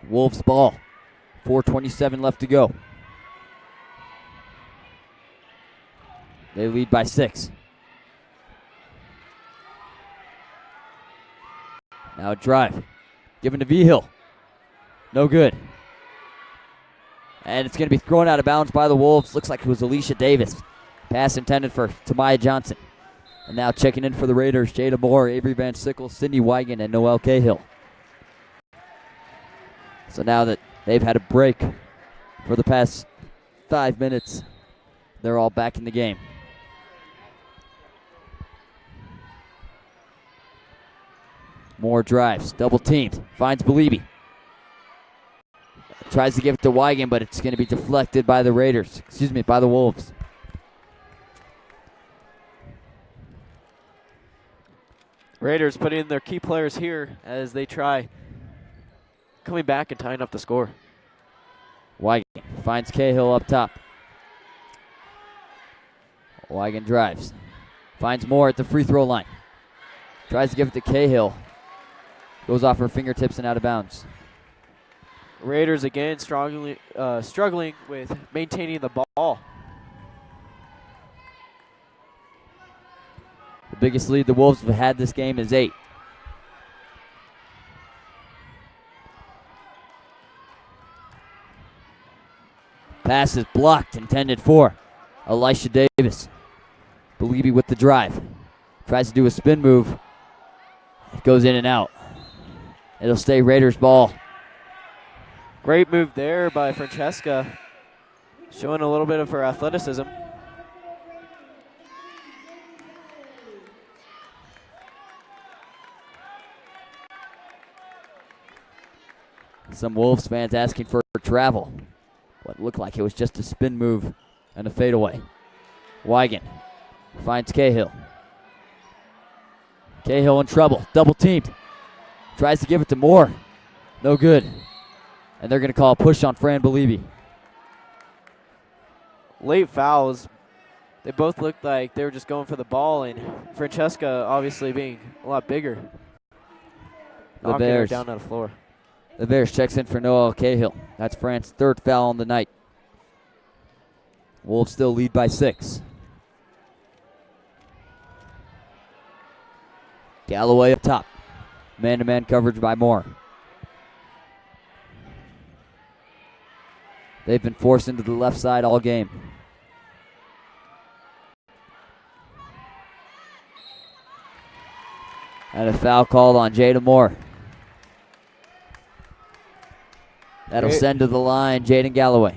Wolves ball. 4:27 left to go. They lead by 6. Now a drive. Given to Vigil. No good. And it's going to be thrown out of bounds by the Wolves. Looks like it was Alicia Davis. Pass intended for Tamaya Johnson. And now checking in for the Raiders, Jada Moore, Avery Van Sickle, Sydney Wigan, and Noelle Cahill. So now that they've had a break for the past 5 minutes, they're all back in the game. Moore drives, double teamed, finds Believey. Tries to give it to Weigand, but it's going to be deflected by the Raiders. Excuse me, by the Wolves. Raiders putting in their key players here as they try coming back and tying up the score. Weigand finds Cahill up top. Weigand drives. Finds Moore at the free throw line. Tries to give it to Cahill. Goes off her fingertips and out of bounds. Raiders again struggling with maintaining the ball. The biggest lead the Wolves have had this game is 8. Pass is blocked, intended for Elisha Davis. Beliebe with the drive. Tries to do a spin move. It goes in and out. It'll stay Raiders ball. Great move there by Francesca, showing a little bit of her athleticism. Some Wolves fans asking for travel. What looked like it was just a spin move and a fadeaway. Weigand finds Cahill. Cahill in trouble, double teamed. Tries to give it to Moore. No good. And they're going to call a push on Fran Beliebe. Late fouls. They both looked like they were just going for the ball, and Francesca obviously being a lot bigger. The knocking her Bears. down on the floor. The Bears checks in for Noel Cahill. That's Fran's 3rd foul on the night. Wolves still lead by 6. Galloway up top. Man-to-man coverage by Moore. They've been forced into the left side all game. And a foul called on Jada Moore. That'll send to the line Jaden Galloway.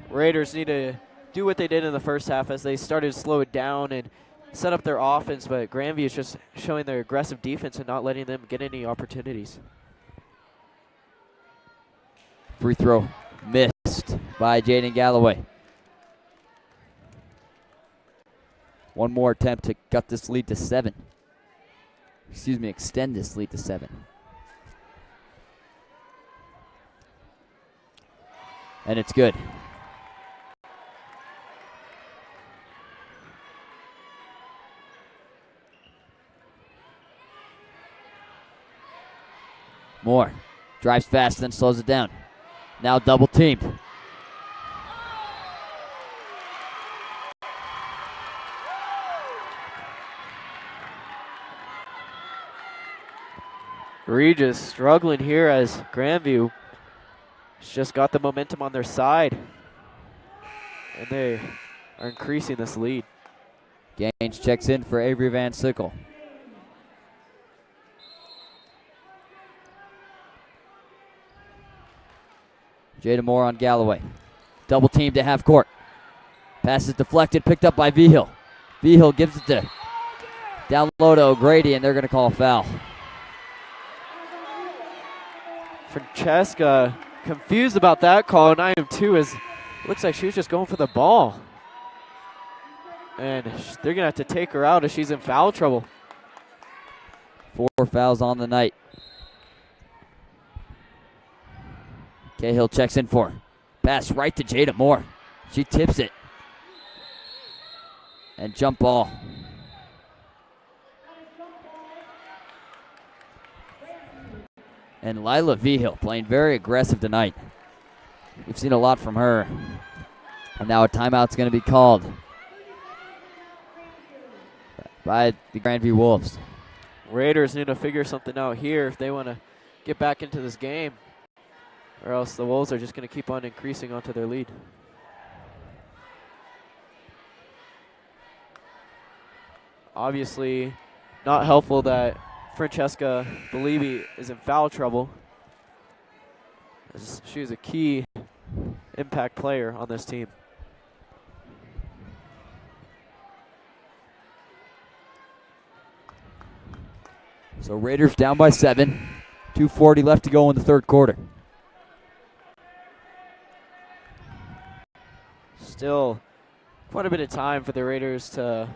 Raiders need to do what they did in the first half as they started to slow it down and set up their offense, but Grandview is just showing their aggressive defense and not letting them get any opportunities. Free throw missed by Jaden Galloway. One more attempt to cut this lead to 7. Extend this lead to 7. And it's good. Moore drives fast, then slows it down. Now double teamed. Regis struggling here as Grandview has just got the momentum on their side. And they are increasing this lead. Gaines checks in for Avery Van Sickle. Jada Moore on Galloway. Double team to half court. Pass is deflected, picked up by Vigil. Vigil gives it to down low to O'Grady, and they're going to call a foul. Francesca confused about that call, and I am too, as it looks like she was just going for the ball. And they're going to have to take her out as she's in foul trouble. 4 fouls on the night. Cahill checks in for her. Pass right to Jada Moore. She tips it. And jump ball. And Lila Vigil playing very aggressive tonight. We've seen a lot from her. And now a timeout's going to be called by the Grandview Wolves. Raiders need to figure something out here if they want to get back into this game, or else the Wolves are just going to keep on increasing onto their lead. Obviously, not helpful that Francesca Beliebe is in foul trouble, as she is a key impact player on this team. So Raiders down by 7. 2:40 left to go in the third quarter. Still quite a bit of time for the Raiders to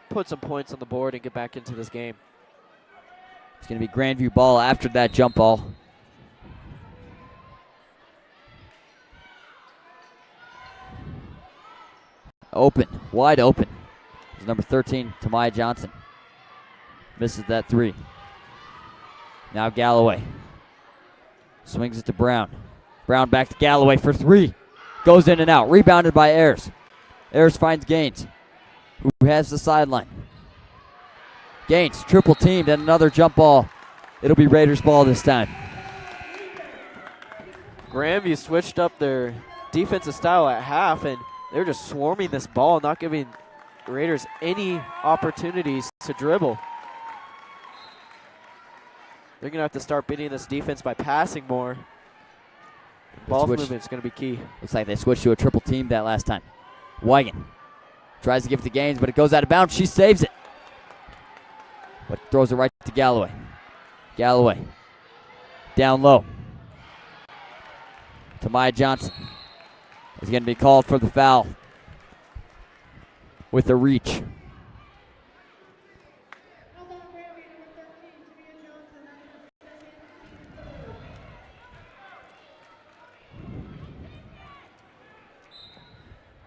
put some points on the board and get back into this game. It's going to be Grandview ball after that jump ball. Open, wide open. It's number 13, Tamaya Johnson. Misses that three. Now Galloway. Swings it to Brown. Brown back to Galloway for three. Goes in and out. Rebounded by Ayers. Ayers finds Gaines, who has the sideline. Gaines, triple teamed, and another jump ball. It'll be Raiders ball this time. Grandview switched up their defensive style at half, and they're just swarming this ball, not giving Raiders any opportunities to dribble. They're going to have to start beating this defense by passing more. Ball movement is going to be key. Looks like they switched to a triple team that last time. Wigan tries to give it to Gaines, but it goes out of bounds. She saves it, but throws it right to Galloway. Galloway down low. Tamaya Johnson is going to be called for the foul with a reach.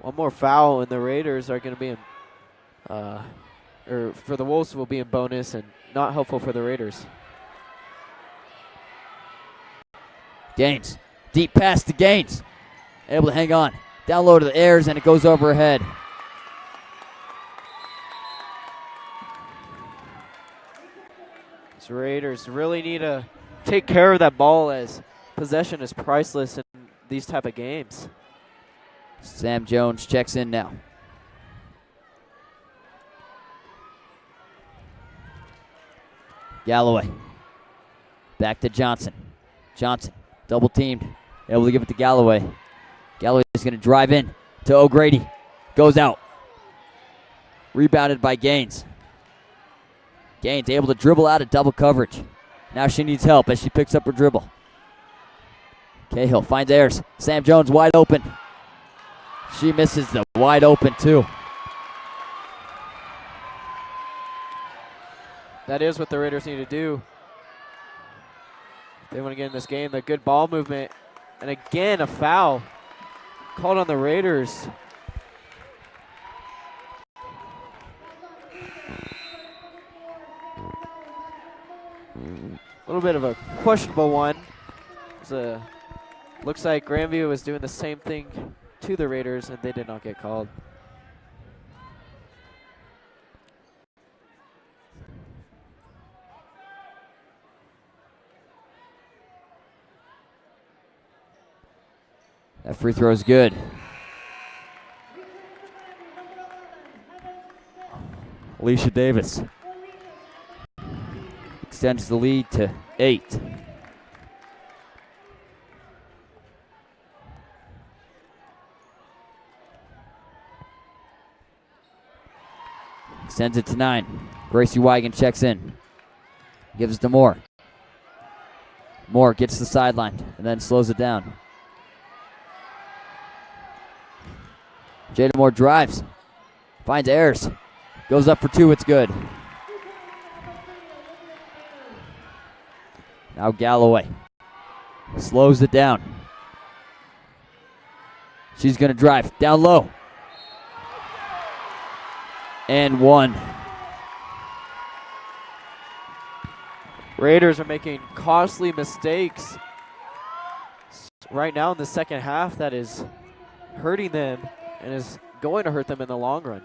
One more foul, and the Raiders are going to be in, or for the Wolves will be in bonus and not helpful for the Raiders. Gaines, deep pass to Gaines. Able to hang on. Down low to the Ayers, and it goes over her head. So Raiders really need to take care of that ball, as possession is priceless in these type of games. Sam Jones checks in now. Galloway. Back to Johnson. Johnson, double teamed. Able to give it to Galloway. Galloway is going to drive in to O'Grady. Goes out. Rebounded by Gaines. Gaines able to dribble out of double coverage. Now she needs help as she picks up her dribble. Cahill finds Ayers. Sam Jones wide open. She misses the wide open too. That is what the Raiders need to do. They want to get in this game. The good ball movement. And again, a foul called on the Raiders. A little bit of a questionable one. Looks like Grandview was doing the same thing to the Raiders, and they did not get called. That free throw is good. Alicia Davis extends the lead to 8. Sends it to 9. Gracie Wigan checks in. Gives it to Moore. Moore gets the sideline and then slows it down. Jada Moore drives. Finds Ayers. Goes up for 2. It's good. Now Galloway slows it down. She's going to drive down low. And 1. Raiders are making costly mistakes right now in the second half that is hurting them and is going to hurt them in the long run.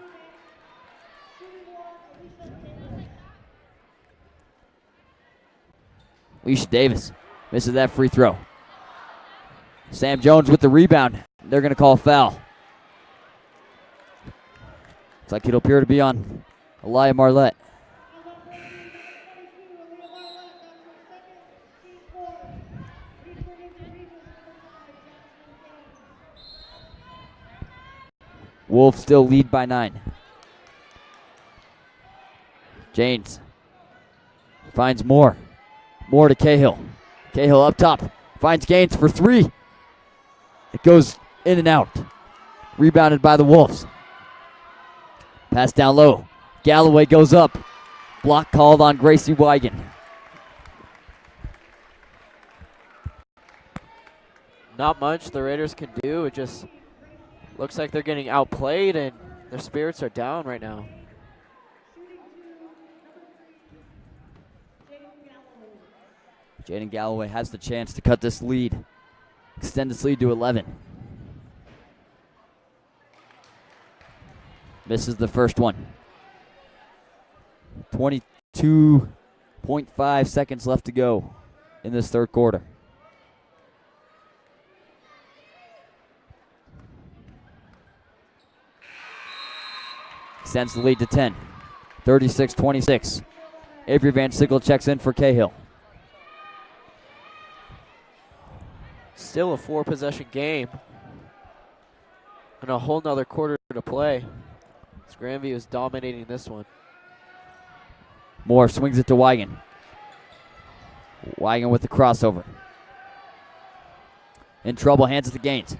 Alicia Davis misses that free throw. Sam Jones with the rebound. They're going to call a foul. Looks like it'll appear to be on Elia Marlette. Wolves still lead by 9. Janes finds Moore. Moore to Cahill. Cahill up top. Finds Gaines for 3. It goes in and out. Rebounded by the Wolves. Pass down low. Galloway goes up. Block called on Gracie Wigan. Not much the Raiders can do. It just looks like they're getting outplayed and their spirits are down right now. Jaden Galloway has the chance to cut this lead. Extend this lead to 11. Misses the first one. 22.5 seconds left to go in this third quarter. Extends the lead to 10. 36-26. Avery Van Sickle checks in for Cahill. Still a 4-possession game. And a whole nother quarter to play. As Grandview is dominating this one. Moore swings it to Wigan. Wigan with the crossover. In trouble, hands it to Gaines.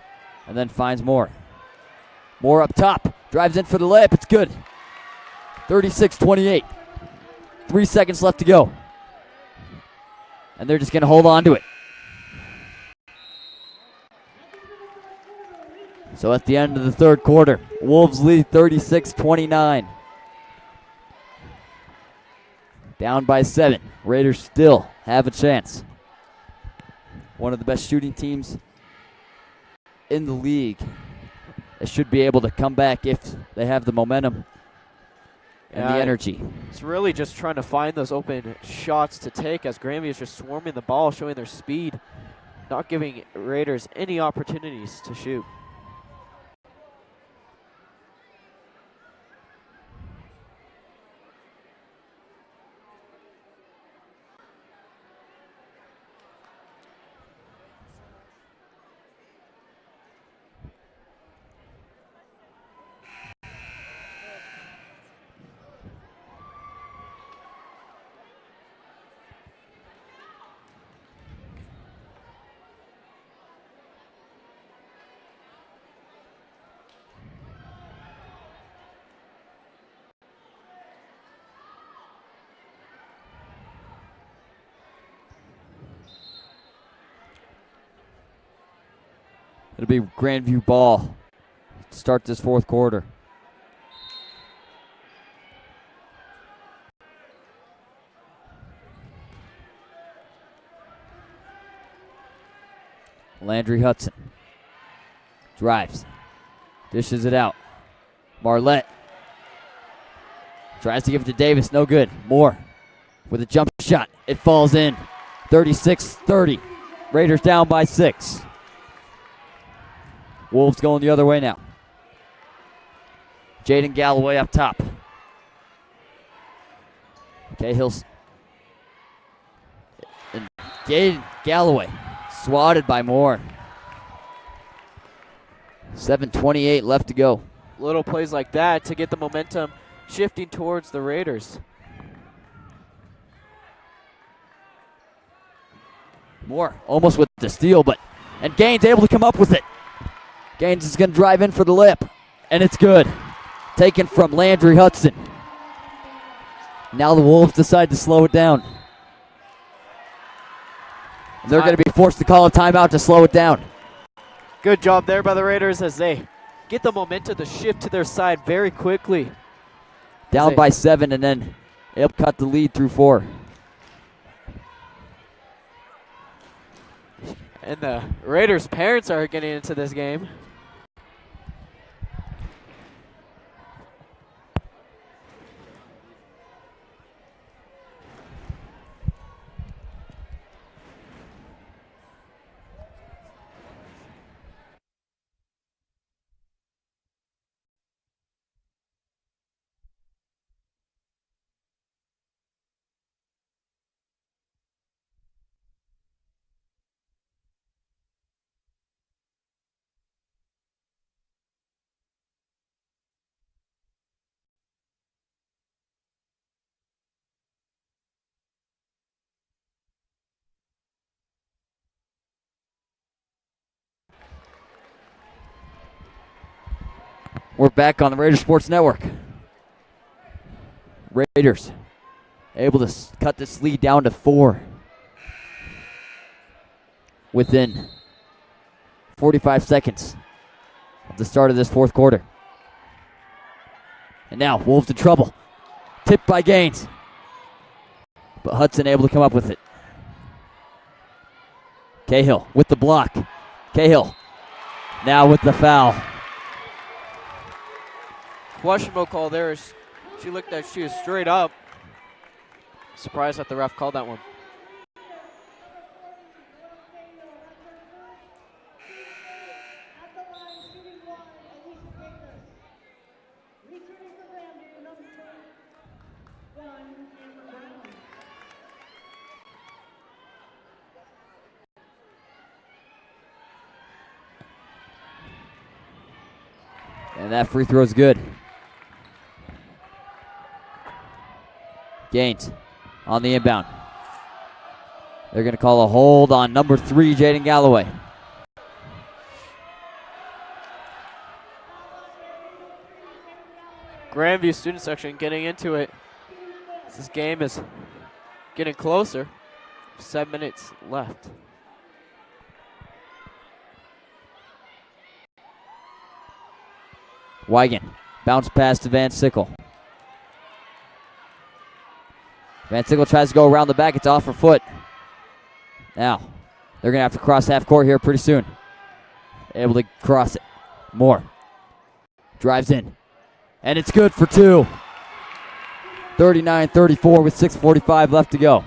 And then finds Moore. Moore up top. Drives in for the layup. It's good. 36-28. 3 seconds left to go. And they're just going to hold on to it. So at the end of the third quarter, Wolves lead 36-29. Down by 7. Raiders still have a chance. One of the best shooting teams in the league. They should be able to come back if they have the momentum and the energy. It's really just trying to find those open shots to take as Grandview is just swarming the ball, showing their speed, not giving Raiders any opportunities to shoot. It'll be Grandview ball to start this fourth quarter. Landry Hudson drives, dishes it out. Marlette tries to give it to Davis, no good. Moore with a jump shot, it falls in. 36-30. Raiders down by 6. Wolves going the other way now. Jaden Galloway up top. Cahill's and Jaden Galloway swatted by Moore. 7:28 left to go. Little plays like that to get the momentum shifting towards the Raiders. Moore almost with the steal, and Gaines able to come up with it. Gaines is going to drive in for the lip, and it's good. Taken from Landry Hudson. Now the Wolves decide to slow it down. They're going to be forced to call a timeout to slow it down. Good job there by the Raiders as they get the momentum to shift to their side very quickly. Down by 7, and then they'll cut the lead through 4. And the Raiders' parents are getting into this game. We're back on the Raiders Sports Network. Raiders able to cut this lead down to 4 within 45 seconds of the start of this fourth quarter. And now Wolves in trouble. Tipped by Gaines. But Hudson able to come up with it. Cahill with the block. Cahill now with the foul. Questionable call there. She looked like she was straight up. Surprised that the ref called that one. And that free throw is good. Gaines on the inbound. They're going to call a hold on number 3, Jaden Galloway. Grandview student section getting into it. This game is getting closer. 7 minutes left. Wigan bounce pass to Van Sickle. Van Sickle tries to go around the back. It's off her foot. Now, they're going to have to cross half court here pretty soon. Able to cross it. Moore drives in. And it's good for 2. 39-34 with 6:45 left to go.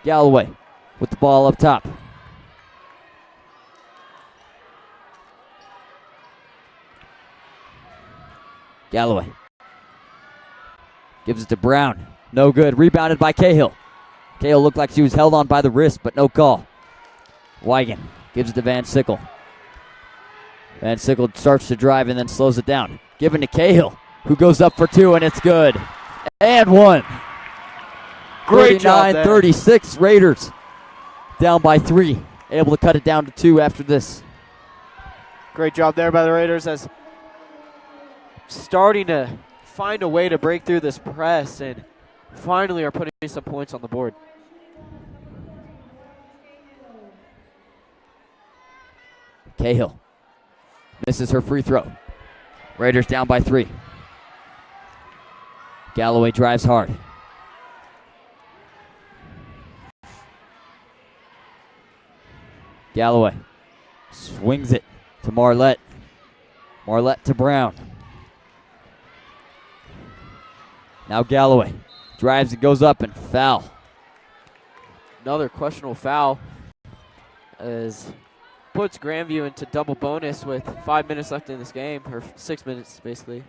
Galloway with the ball up top. Galloway gives it to Brown. No good. Rebounded by Cahill. Cahill looked like she was held on by the wrist, but no call. Wigan gives it to Van Sickle. Van Sickle starts to drive and then slows it down. Given to Cahill, who goes up for 2, and it's good. And 1. Great job there. 39-36 Raiders. Down by 3. Able to cut it down to 2 after this. Great job there by the Raiders as starting to find a way to break through this press and finally are putting some points on the board. Cahill misses her free throw. Raiders down by 3. Galloway drives hard. Galloway swings it to Marlette. Marlette to Brown. Now Galloway drives and goes up and foul. Another questionable foul as puts Grandview into double bonus with 5 minutes left in this game, or 6 minutes basically.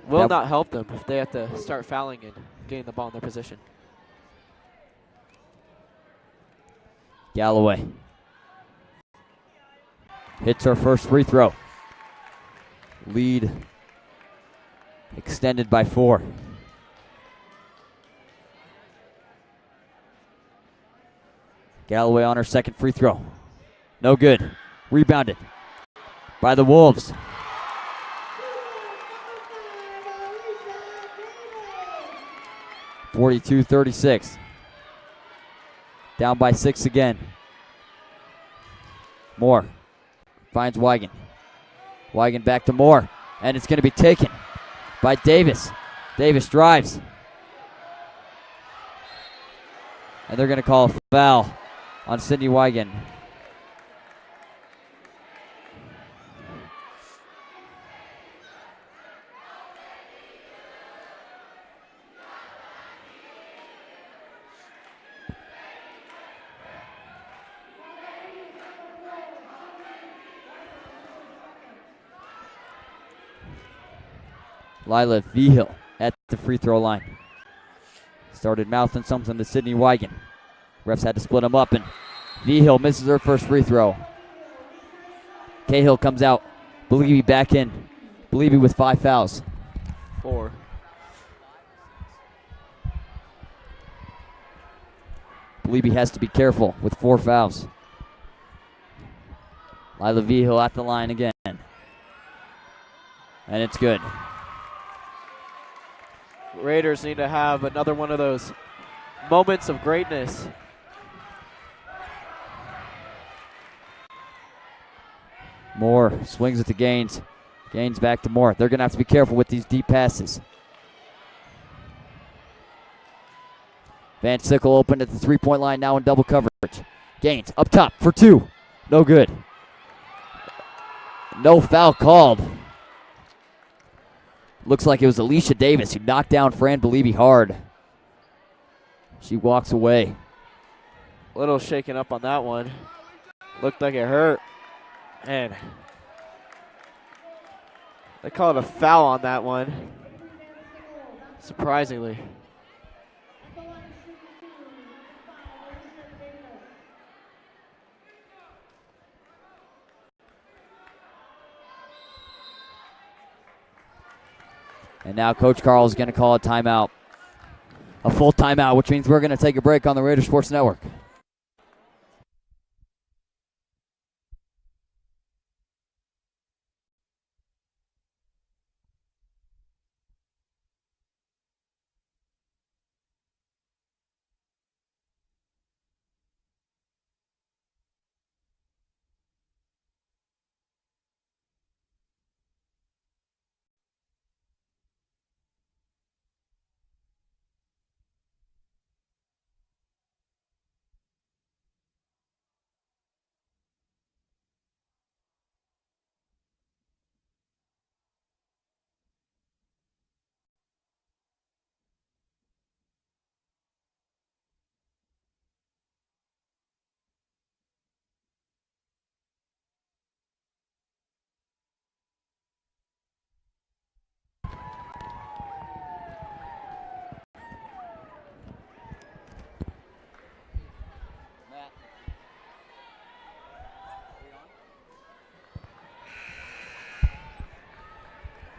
Will not help them if they have to start fouling and getting the ball in their position. Galloway hits her first free throw. Lead extended by 4. Galloway on her second free throw. No good. Rebounded by the Wolves. (42-36). Down by 6 again. Moore finds Wigan. Wigan back to Moore. And it's going to be taken by Davis. Davis drives. And they're going to call a foul on Sydney Wigan. Lila Vigil at the free throw line. Started mouthing something to Sydney Wigan. Refs had to split them up, and Vigil misses her first free throw. Cahill comes out. Believi back in. Believi with 5 fouls. 4. Believi has to be careful with 4 fouls. Lila Vigil at the line again. And it's good. Raiders need to have another one of those moments of greatness. Moore swings at the Gaines. Gaines back to Moore. They're going to have to be careful with these deep passes. Van Sickle opened at the three-point line now in double coverage. Gaines up top for two. No good. No foul called. Looks like it was Alicia Davis who knocked down Fran Beliebe hard. She walks away. A little shaken up on that one. Looked like it hurt. And they called a foul on that one. Surprisingly. And now Coach Carl is going to call a timeout. A full timeout, which means we're going to take a break on the Raider Sports Network.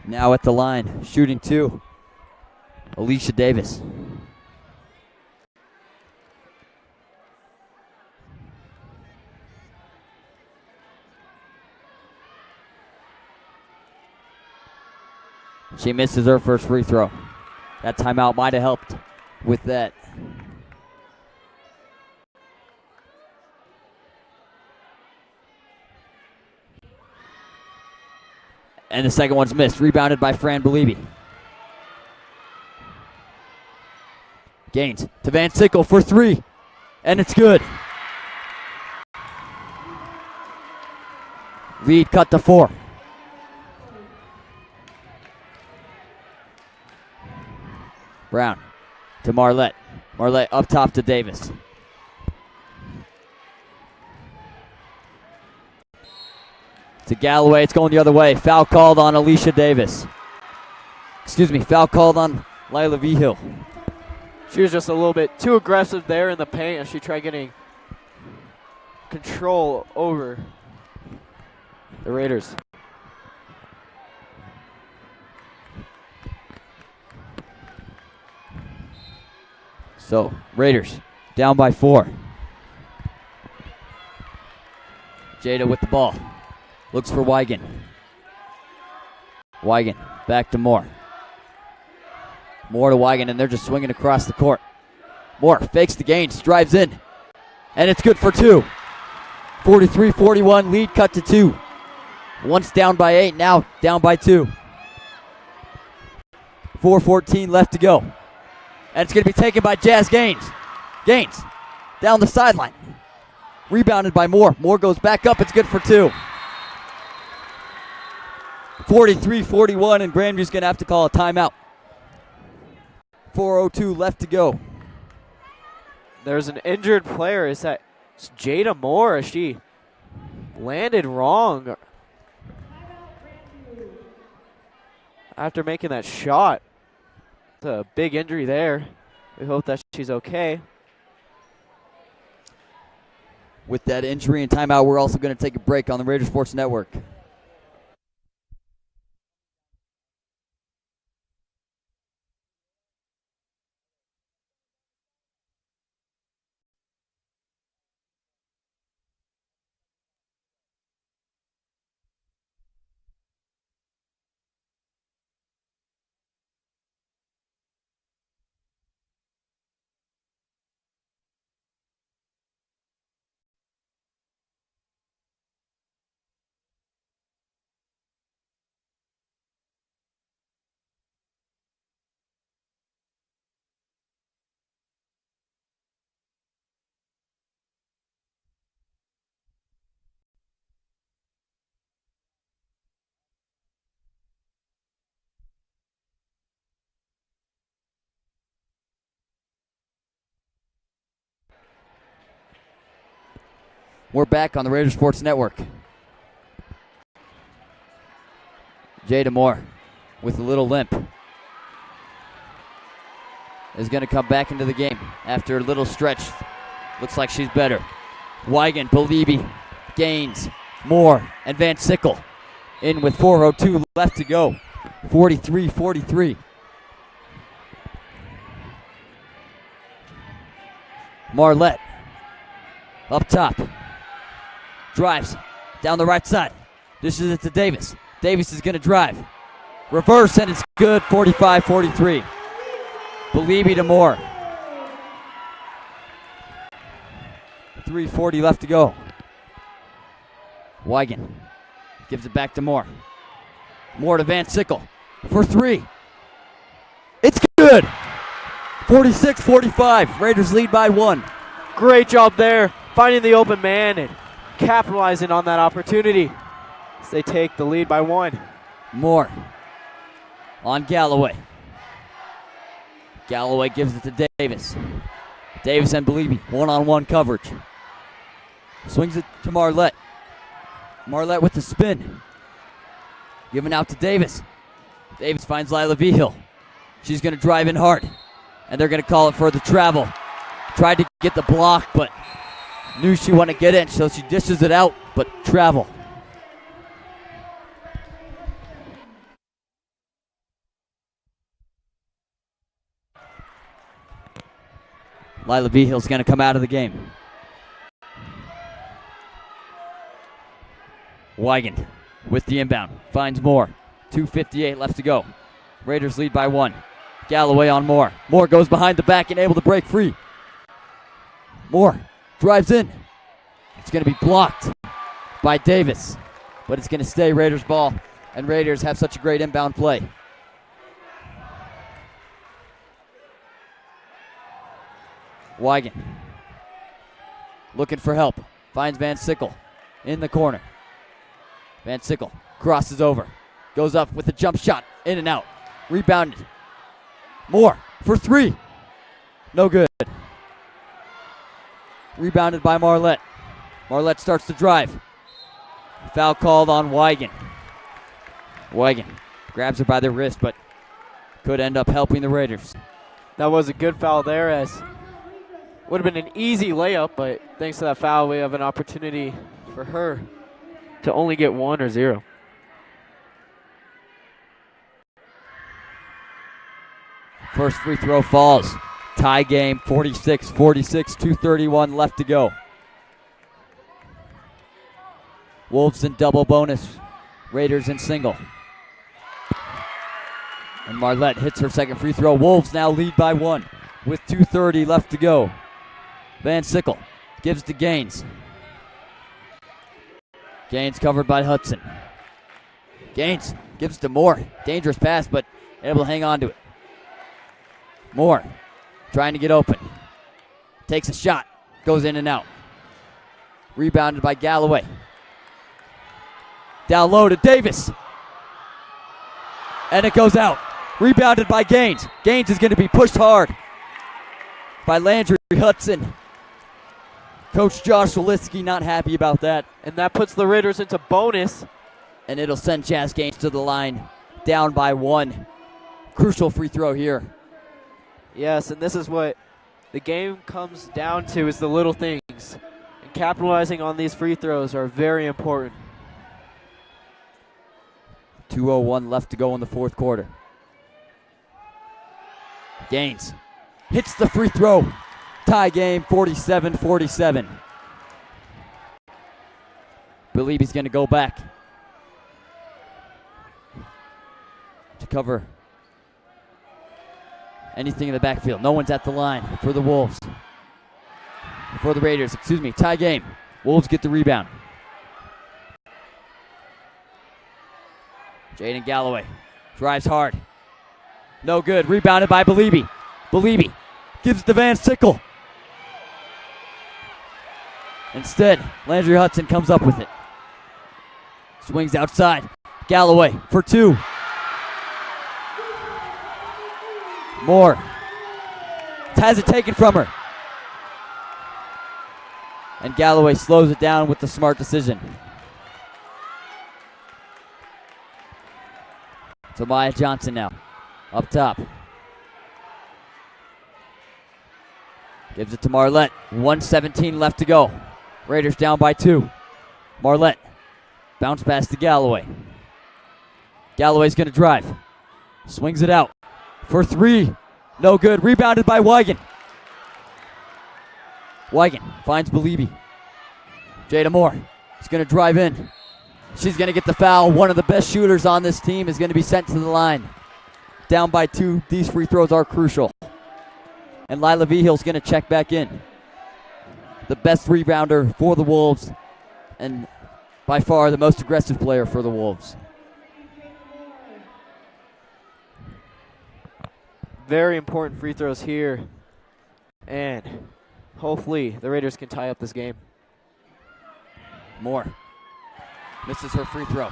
Now at the line, shooting two, Alicia Davis. She misses her first free throw. That timeout might have helped with that. And the second one's missed. Rebounded by Fran Beliebe. Gaines to Van Sickle for three. And it's good. Lead cut to 4. Brown to Marlette. Marlette up top to Davis. To Galloway, it's going the other way. Foul called on Alicia Davis. Excuse me, foul called on Lila Vigil. She was just a little bit too aggressive there in the paint as she tried getting control over the Raiders. So, Raiders down by 4. Jada with the ball. Looks for Wigan. Wigan back to Moore. Moore to Wigan, and they're just swinging across the court. Moore fakes the Gaines, drives in, and it's good for 2. 43-41, lead cut to 2. Once down by 8, now down by 2. 4:14 left to go. And it's going to be taken by Jazz Gaines. Gaines down the sideline. Rebounded by Moore. Moore goes back up. It's good for 2. 43-41, and Grandview's going to have to call a timeout. 4:02 left to go. There's an injured player. It's Jada Moore. She landed wrong after making that shot. It's a big injury there. We hope that she's okay. With that injury and timeout, we're also going to take a break on the Raider Sports Network. We're back on the Raider Sports Network. Jada Moore with a little limp is going to come back into the game after a little stretch. Looks like she's better. Wigan, Beliebe, Gaines, Moore, and Van Sickle in with 4:02 left to go. 43-43. Marlette up top. Drives down the right side. Dishes it to Davis. Davis is going to drive. Reverse, and it's good. 45-43. Beliebe to Moore. 3:40 left to go. Wigan gives it back to Moore. Moore to Van Sickle for three. It's good. 46-45. Raiders lead by 1. Great job there, finding the open man and capitalizing on that opportunity as they take the lead by 1. Moore on Galloway. Galloway gives it to Davis. Davis and Beliebe, one-on-one coverage. Swings it to Marlette. Marlette with the spin. Giving out to Davis. Davis finds Lila Vigil. She's going to drive in hard, and they're going to call it for the travel. Tried to get the block, but knew she wanted to get in, so she dishes it out, but travel. Lila Vigil's going to come out of the game. Wigan with the inbound. Finds Moore. 2:58 left to go. Raiders lead by 1. Galloway on Moore. Moore goes behind the back and able to break free. Moore drives in. It's going to be blocked by Davis, but it's going to stay Raiders ball, and Raiders have such a great inbound play. Wigan looking for help. Finds Van Sickle in the corner. Van Sickle crosses over. Goes up with a jump shot. In and out. Rebounded. Moore for three. No good. Rebounded by Marlette. Marlette starts to drive. Foul called on Wigan. Wigan grabs her by the wrist, but could end up helping the Raiders. That was a good foul there, as would have been an easy layup, but thanks to that foul, we have an opportunity for her to only get 1 or 0. First free throw falls. Tie game, 46-46, 2:31 left to go. Wolves in double bonus. Raiders in single. And Marlette hits her second free throw. Wolves now lead by 1 with 2:30 left to go. Van Sickle gives to Gaines. Gaines covered by Hudson. Gaines gives to Moore. Dangerous pass, but able to hang on to it. Moore trying to get open. Takes a shot. Goes in and out. Rebounded by Galloway. Down low to Davis. And it goes out. Rebounded by Gaines. Gaines is going to be pushed hard by Landry Hudson. Coach Josh Walitsky not happy about that. And that puts the Raiders into bonus. And it'll send Jazz Gaines to the line, down by 1. Crucial free throw here. Yes, and this is what the game comes down to, is the little things. And capitalizing on these free throws are very important. 2:01 left to go in the fourth quarter. Gaines hits the free throw. Tie game, 47-47. Beliebe's going to go back to cover anything in the backfield. No one's at the line for the Wolves. For the Raiders, excuse me. Tie game. Wolves get the rebound. Jaden Galloway drives hard. No good. Rebounded by Beliebe. Beliebe gives to Van Sickle. Instead, Landry Hudson comes up with it. Swings outside. Galloway for 2. Moore has it taken from her. And Galloway slows it down with the smart decision. So Maya Johnson now, up top. Gives it to Marlette. 1:17 left to go. Raiders down by 2. Marlette, bounce pass to Galloway. Galloway's going to drive. Swings it out for 3. No good. Rebounded by Wigan. Wigan finds Belibi. Jada Moore is going to drive in. She's going to get the foul. One of the best shooters on this team is going to be sent to the line. Down by 2. These free throws are crucial. And Lila Vihill's going to check back in. The best rebounder for the Wolves and by far the most aggressive player for the Wolves. Very important free throws here. And hopefully the Raiders can tie up this game. Moore misses her free throw.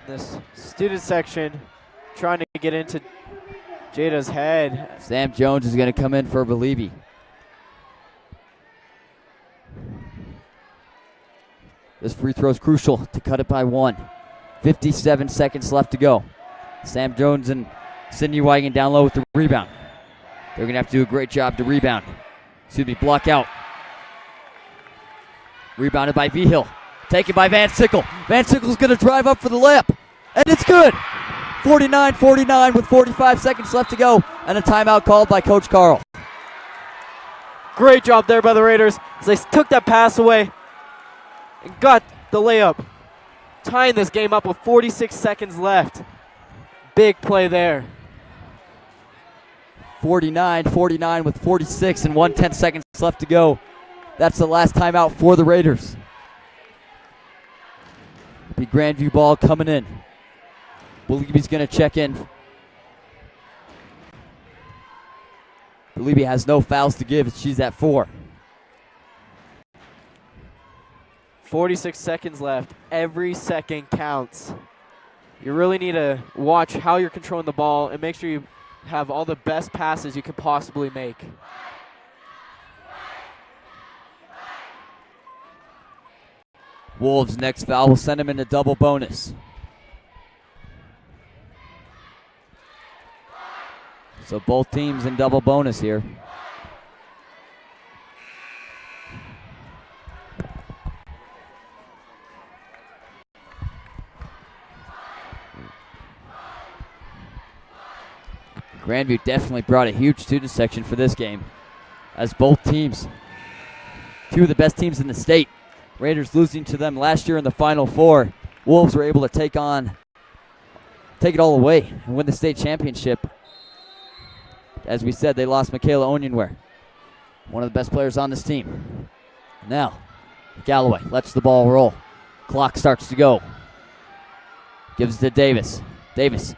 This student section trying to get into Jada's head. Sam Jones is going to come in for Belibi. This free throw is crucial to cut it by 1. 57 seconds left to go. Sam Jones and Sydney Wigan down low with the rebound. They're going to have to do a great job to rebound. Block out. Rebounded by Vihill. Taken by Van Sickle. Van Sickle's going to drive up for the layup. And it's good. 49-49 with 45 seconds left to go. And a timeout called by Coach Carl. Great job there by the Raiders as they took that pass away and got the layup. Tying this game up with 46 seconds left. Big play there. 49-49 with 46 and 1:10 seconds left to go. That's the last timeout for the Raiders. The Grandview ball coming in. Belibi's going to check in. Belibi has no fouls to give. She's at 4. 46 seconds left. Every second counts. You really need to watch how you're controlling the ball and make sure you have all the best passes you can possibly make. Wolves' next foul will send him into double bonus. So both teams in double bonus here. Grandview definitely brought a huge student section for this game, as both teams, 2 of the best teams in the state. Raiders losing to them last year in the Final Four. Wolves were able to take it all away and win the state championship. As we said, they lost Michaela Onyenware, one of the best players on this team. Now, Galloway lets the ball roll. Clock starts to go. Gives it to Davis. Davis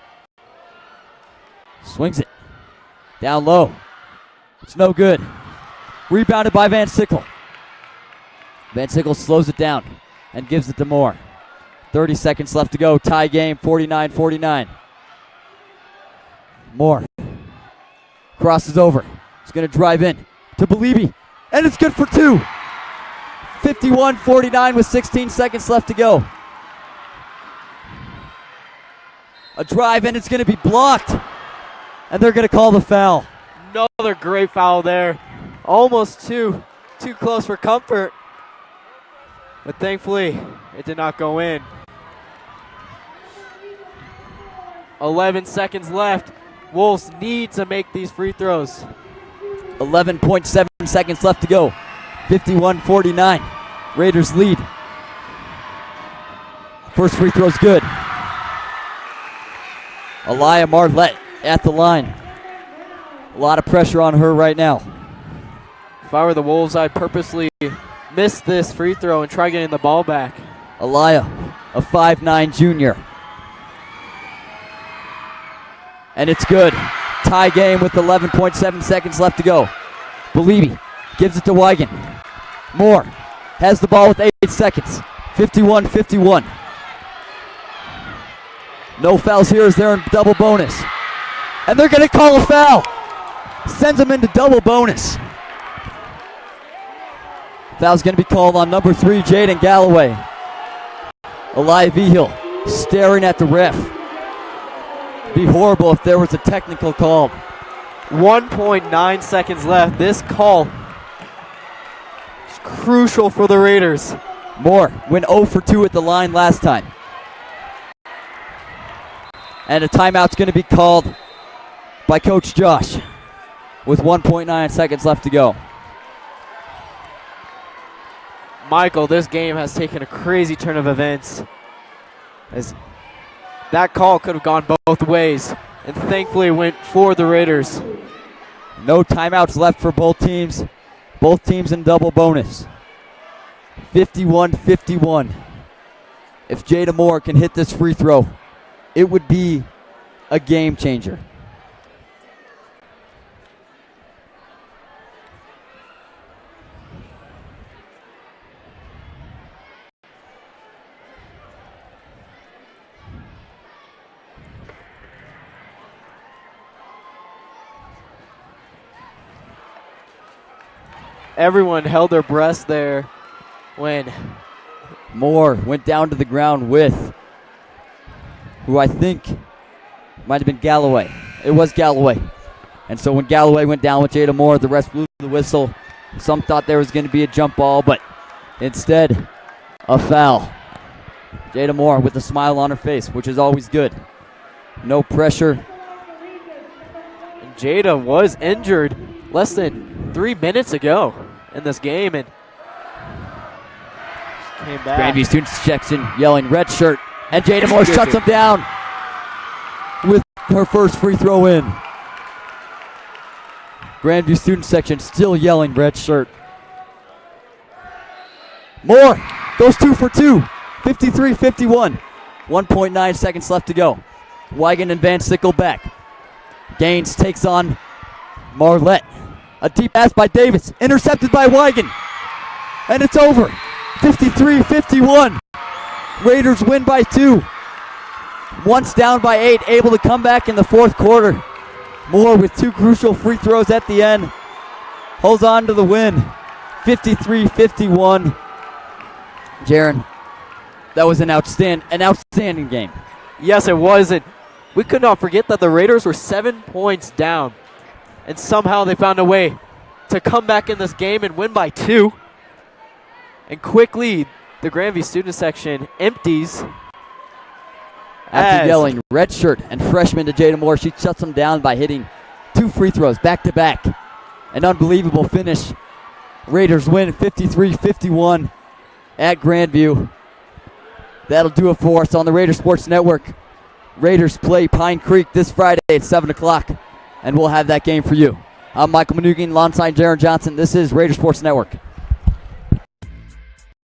swings it down low. It's no good. Rebounded by Van Sickle. Van Sickle slows it down and gives it to Moore. 30 seconds left to go. Tie game, 49-49. Moore crosses over. He's going to drive in to Belibi. And it's good for 2. 51-49 with 16 seconds left to go. A drive, and it's going to be blocked. And they're going to call the foul. Another great foul there. Almost too close for comfort. But thankfully, it did not go in. 11 seconds left. Wolves need to make these free throws. 11.7 seconds left to go. 51-49. Raiders lead. First free throw's good. Aliyah Marlette at the line. A lot of pressure on her right now. If I were the Wolves, I'd purposely miss this free throw and try getting the ball back. Aliyah, a 5'9 junior. And it's good. Tie game with 11.7 seconds left to go. Believy gives it to Wigan. Moore has the ball with 8 seconds. 51-51. No fouls here as they're in double bonus. And they're going to call a foul. Sends them into double bonus. Foul's going to be called on number 3, Jaden Galloway. Eli Vigil staring at the ref. Be horrible if there was a technical call. 1.9 seconds left. This call is crucial for the Raiders. Moore went 0 for 2 at the line last time. And a timeout's going to be called by Coach Josh with 1.9 seconds left to go. Michael, this game has taken a crazy turn of events, as that call could have gone both ways, and thankfully went for the Raiders. No timeouts left for both teams. Both teams in double bonus. 51-51. If Jada Moore can hit this free throw, it would be a game changer. Everyone held their breath there when Moore went down to the ground with who I think might have been Galloway. It was Galloway. And so when Galloway went down with Jada Moore, the rest blew the whistle. Some thought there was going to be a jump ball, but instead, a foul. Jada Moore with a smile on her face, which is always good. No pressure. And Jada was injured less than 3 minutes ago in this game, and came back. Grandview student section yelling red shirt, and Jada Moore shuts him down with her first free throw in. Grandview student section still yelling red shirt. Moore goes 2 for 2, 53-51. 1.9 seconds left to go. Wigan and Van Sickle back. Gaines takes on Marlette. A deep pass by Davis, intercepted by Wigan. And it's over. 53-51. Raiders win by 2. Once down by 8, able to come back in the fourth quarter. Moore with 2 crucial free throws at the end. Holds on to the win. 53-51. Jaron, that was an outstanding game. Yes, it was, and we could not forget that the Raiders were 7 points down, and somehow they found a way to come back in this game and win by 2. And quickly, the Grandview student section empties. After yelling red shirt and freshman to Jada Moore, she shuts them down by hitting 2 free throws back to back. An unbelievable finish. Raiders win 53-51 at Grandview. That'll do it for us on the Raider Sports Network. Raiders play Pine Creek this Friday at 7 o'clock, and we'll have that game for you. I'm Michael Manugian alongside Jaron Johnson. This is Raider Sports Network.